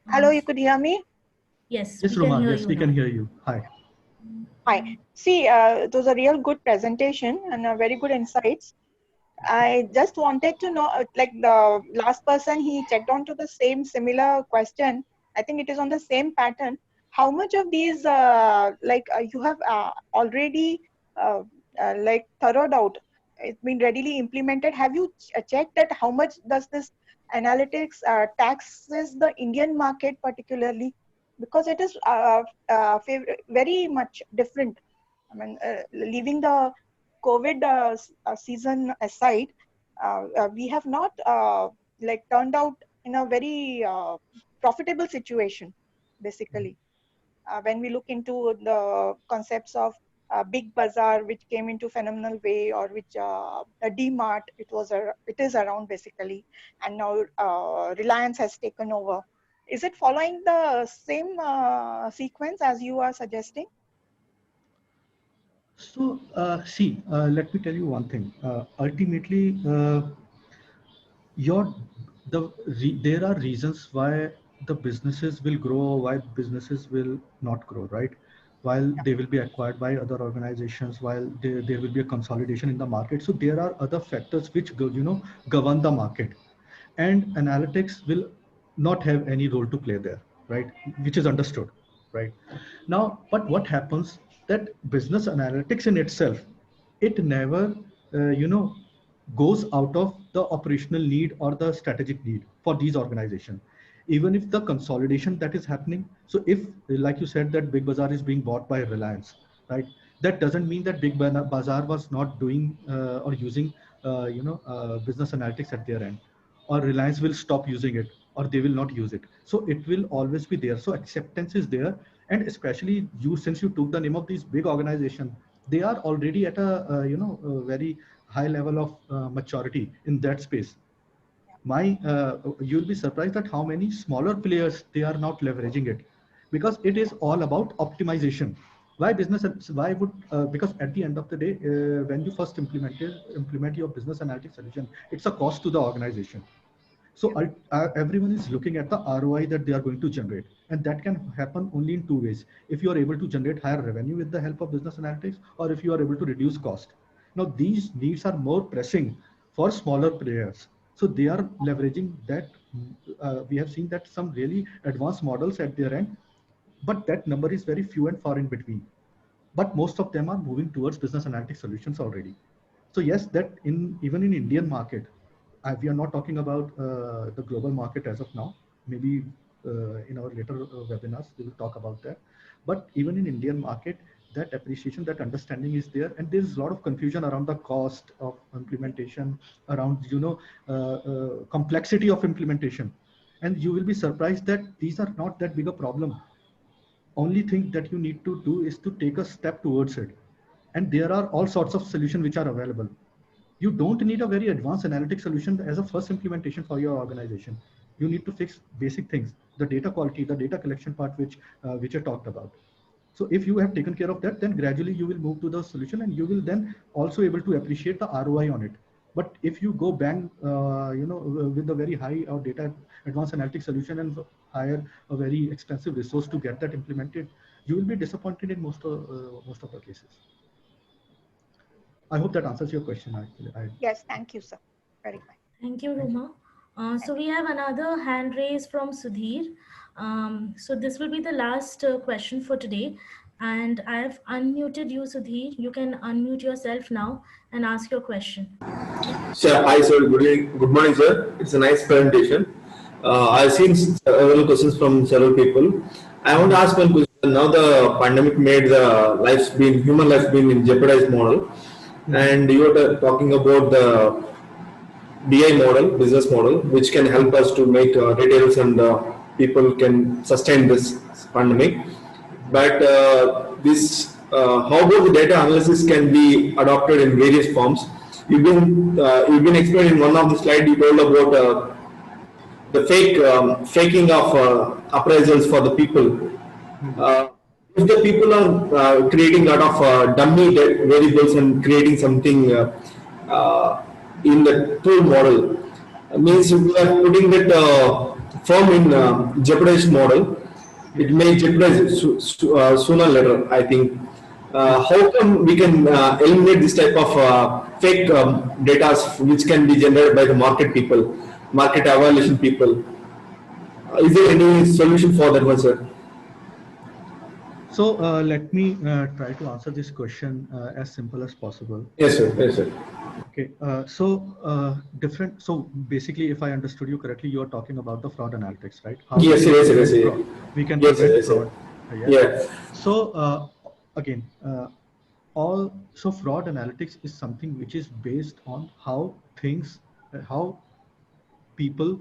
Hello, you could hear me? Yes, Yes, we can Ruma. hear Yes, you we now. can hear you. Hi. Hi. See, it was a real good presentation and a very good insights. I just wanted to know, like the last person, he checked on to the same similar question. I think it is on the same pattern. How much of these, you have already like thoroughd out? It's been readily implemented. Have you checked that how much does this analytics taxes the Indian market particularly? Because it is very much different. I mean, leaving the COVID season aside, we have not like turned out in a very profitable situation, basically. When we look into the concepts of Big Bazaar, which came into phenomenal way, or which a D-Mart, it is around basically, and now Reliance has taken over. Is it following the same sequence as you are suggesting? So see, let me tell you one thing. Ultimately, there are reasons why the businesses will grow, why businesses will not grow, right? While they will be acquired by other organizations, while there will be a consolidation in the market. So there are other factors which govern the market, and analytics will not have any role to play there, right? Which is understood, right? Now, but what happens that business analytics in itself, it never, goes out of the operational need or the strategic need for these organizations. Even if the consolidation that is happening, so if, like you said, that Big Bazaar is being bought by Reliance, right? That doesn't mean that Big Bazaar was not doing or using business analytics at their end, or Reliance will stop using it, or they will not use it. So it will always be there. So acceptance is there, and especially you, since you took the name of these big organizations, they are already at a very high level of maturity in that space. You'll be surprised at how many smaller players they are not leveraging it, because it is all about optimization. Why business? Why would because at the end of the day, when you first implement your business analytics solution, it's a cost to the organization. So everyone is looking at the ROI that they are going to generate, and that can happen only in two ways: if you are able to generate higher revenue with the help of business analytics, or if you are able to reduce cost. Now these needs are more pressing for smaller players, so they are leveraging that. We have seen that some really advanced models at their end, but that number is very few and far in between. But most of them are moving towards business analytics solutions already. So yes, that even in Indian market, we are not talking about the global market as of now. Maybe in our later webinars we will talk about that. But even in Indian market, that appreciation, that understanding is there, and there is a lot of confusion around the cost of implementation, around complexity of implementation, and you will be surprised that these are not that big a problem. Only thing that you need to do is to take a step towards it, and there are all sorts of solutions which are available. You don't need a very advanced analytic solution as a first implementation for your organization. You need to fix basic things, the data quality, the data collection part, which I talked about. So if you have taken care of that, then gradually you will move to the solution, and you will then also able to appreciate the ROI on it. But if you go bang, with a very high or data advanced analytic solution and hire a very expensive resource to get that implemented, you will be disappointed in most of the cases. I hope that answers your question. Yes, thank you, sir. Very fine. Thank you, Roma. So we have another hand raised from Sudhir. So this will be the last question for today. And I have unmuted you, Sudhir. You can unmute yourself now and ask your question. Sir, hi sir. Good evening. Good morning, sir. It's a nice presentation. I've seen several questions from several people. I want to ask one question. Now the pandemic made the human life being in jeopardized model, and you were talking about the BI model, business model, which can help us to make retailers and people can sustain this pandemic. But how about the data analysis can be adopted in various forms? You've been explaining in one of the slides. You told about the faking of appraisals for the people. If the people are creating a lot of dummy variables and creating something in the tool model, means if we are putting that firm in jeopardized model, it may jeopardize sooner or later, I think. How come we can eliminate this type of fake data which can be generated by the market people, market evaluation people? Is there any solution for that one, sir? So let me try to answer this question as simple as possible. Yes, sir. Yes, sir. Okay. So basically, if I understood you correctly, you are talking about the fraud analytics, right? How yes, we can prevent fraud. Yeah. So again, so fraud analytics is something which is based on how people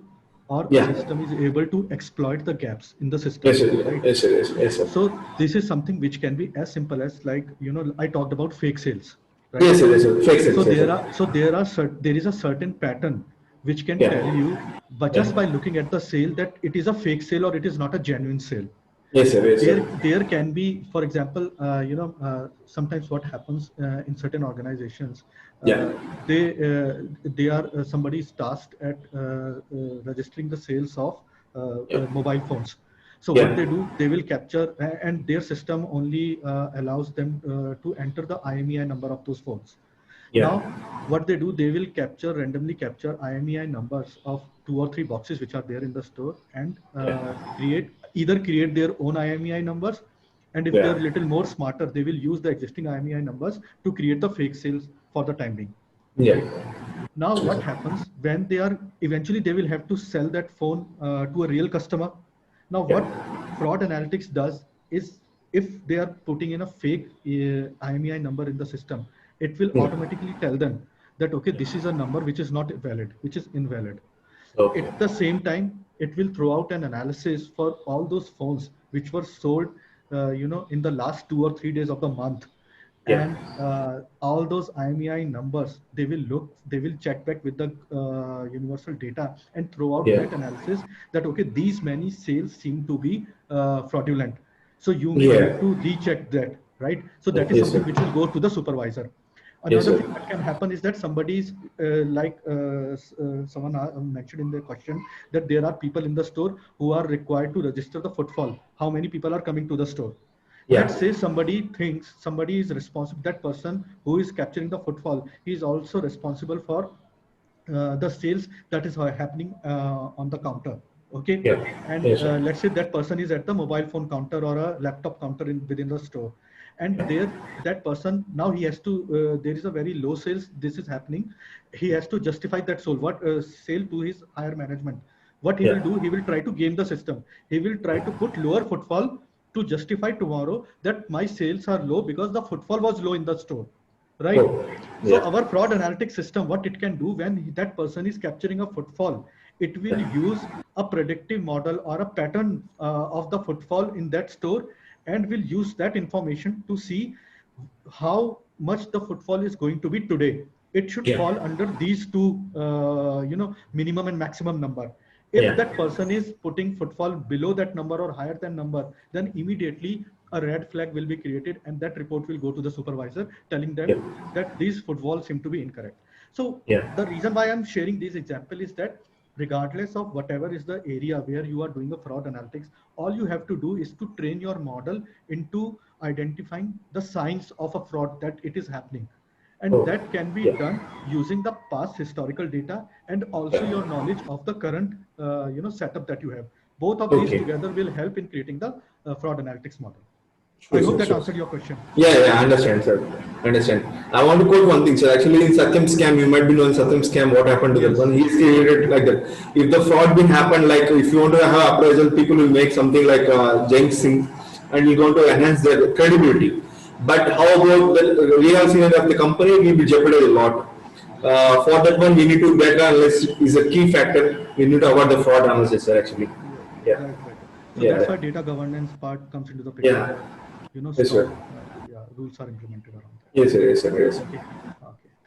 or the system is able to exploit the gaps in the system. Yes, sir. Right? Yes, sir. Yes, sir. So this is something which can be as simple as, like, I talked about fake sales. Right? Yes, sir. Yes, sir. Fake sales. So there is a certain pattern which can tell you, but just by looking at the sale, that it is a fake sale or it is not a genuine sale. Yes, sir. Yes, sir. There can be, for example, sometimes what happens in certain organizations, they are somebody is tasked at registering the sales of mobile phones. So what they do, they will capture, and their system only allows them to enter the IMEI number of those phones. Now, what they do, they will randomly capture IMEI numbers of 2 or 3 boxes which are there in the store, and create their own IMEI numbers. And if they're a little more smarter, they will use the existing IMEI numbers to create the fake sales for the time being. Now, what happens when eventually they will have to sell that phone to a real customer. Now, what fraud analytics does is, if they are putting in a fake IMEI number in the system, it will automatically tell them that, okay, this is a number which is not valid, which is invalid. Okay. At the same time, it will throw out an analysis for all those phones which were sold, in the last 2 or 3 days of the month. Yeah. And all those IMEI numbers, they will check back with the universal data and throw out that analysis that, okay, these many sales seem to be fraudulent. So you may have to recheck that, right? So that is something which will go to the supervisor. Another thing that can happen is that somebody's someone mentioned in the question that there are people in the store who are required to register the footfall. How many people are coming to the store? Let's say somebody thinks somebody is responsible, that person who is capturing the footfall, he is also responsible for the sales that is happening on the counter. Okay. And let's say that person is at the mobile phone counter or a laptop counter within the store. And there, that person, now he has to, there is a very low sales, this is happening. He has to justify that sale to his higher management. What he will do, he will try to game the system. He will try to put lower footfall to justify tomorrow that my sales are low because the footfall was low in the store, right? So our fraud analytics system, what it can do when that person is capturing a footfall, it will use a predictive model or a pattern of the footfall in that store, and will use that information to see how much the footfall is going to be today. It should fall under these two, minimum and maximum number. If that person is putting footfall below that number or higher than number, then immediately a red flag will be created, and that report will go to the supervisor telling them that these footfalls seem to be incorrect. So the reason why I'm sharing this example is that regardless of whatever is the area where you are doing a fraud analytics, all you have to do is to train your model into identifying the signs of a fraud that it is happening. And that can be done using the past historical data and also your knowledge of the current setup that you have. Both of these together will help in creating the fraud analytics model. I hope that answered your question. Yeah, I understand, sir. Understand. I want to quote one thing, sir. Actually, in Satyam scam, you might be knowing Satyam scam. What happened to that one? He's created like that. If the fraud been happened, like if you want to have appraisal, people will make something like jinxing, and you're going to enhance their credibility. But how about the real scenario of the company will be jeopardized a lot. For that one, we need to data analysis is a key factor. We need to avoid the fraud analysis, sir. Actually. Right. So that's why data governance part comes into the picture. Rules are implemented around that. Yes, sir. Okay.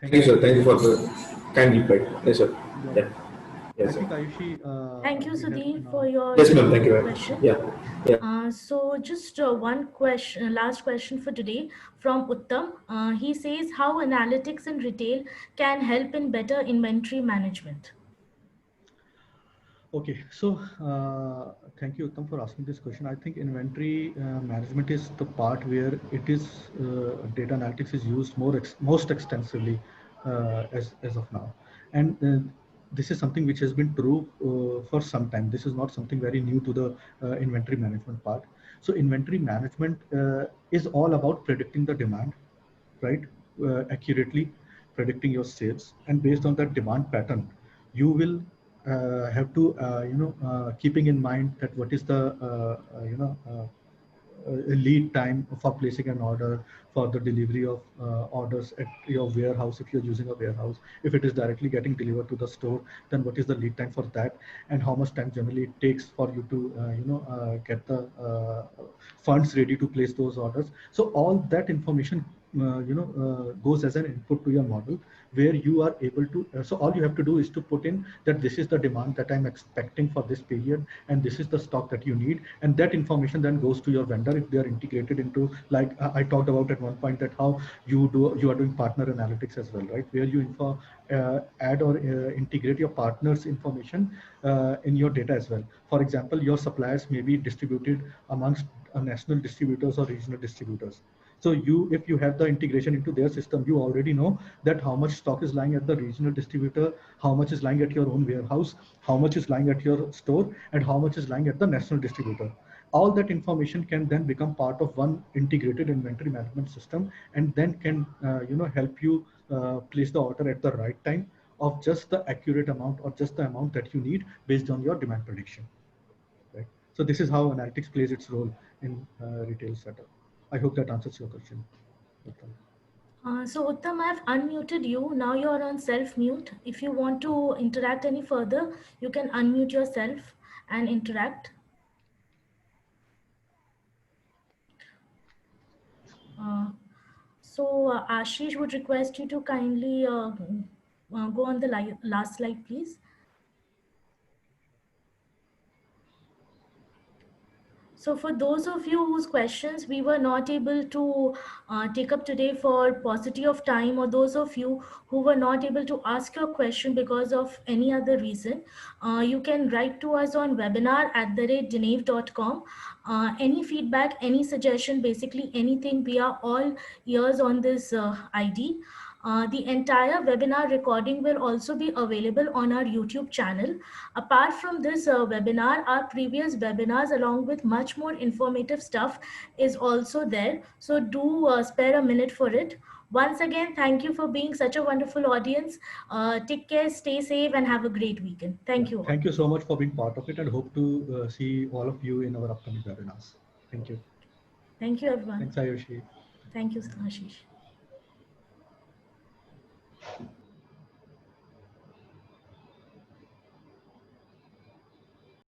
Thank you, sir. Thank you for the kind reply. Yes, sir. I think Ayushi. Thank you, Sudhir, for your Thank you. question. So just one question, last question for today from Uttam. He says how analytics in retail can help in better inventory management. Okay, so thank you, Uttam, for asking this question. I think inventory management is the part where it is data analytics is used most extensively as of now, and this is something which has been true for some time. This is not something very new to the inventory management part. So inventory management is all about predicting the demand, right? Accurately predicting your sales, and based on that demand pattern, you will have to keeping in mind that what is the lead time for placing an order, for the delivery of orders at your warehouse. If you're using a warehouse, if it is directly getting delivered to the store, then what is the lead time for that, and how much time generally it takes for you to get the funds ready to place those orders. So all that information goes as an input to your model, where you are able to, so all you have to do is to put in that this is the demand that I'm expecting for this period, and this is the stock that you need, and that information then goes to your vendor if they are integrated into, like I talked about at one point, that how you are doing partner analytics as well, right? Where you add or integrate your partners information in your data as well. For example, your suppliers may be distributed amongst national distributors or regional distributors. So if you have the integration into their system, you already know that how much stock is lying at the regional distributor, how much is lying at your own warehouse, how much is lying at your store, and how much is lying at the national distributor. All that information can then become part of one integrated inventory management system, and then can help you place the order at the right time of just the accurate amount or just the amount that you need based on your demand prediction. Right. So this is how analytics plays its role in retail setup. I hope that answers your question. So Uttam, I've unmuted you. Now you're on self-mute. If you want to interact any further, you can unmute yourself and interact. Ashish would request you to kindly go on the last slide, please. So for those of you whose questions we were not able to take up today for paucity of time, or those of you who were not able to ask your question because of any other reason, you can write to us on webinar@denave.com. Any feedback, any suggestion, basically anything, we are all ears on this ID. The entire webinar recording will also be available on our YouTube channel. Apart from this webinar, our previous webinars along with much more informative stuff is also there. So do spare a minute for it. Once again, thank you for being such a wonderful audience. Take care, stay safe, and have a great weekend. Thank you all. Thank you so much for being part of it, and hope to see all of you in our upcoming webinars. Thank you. Thank you, everyone. Thanks, Ayushi. Thank you, Ashish.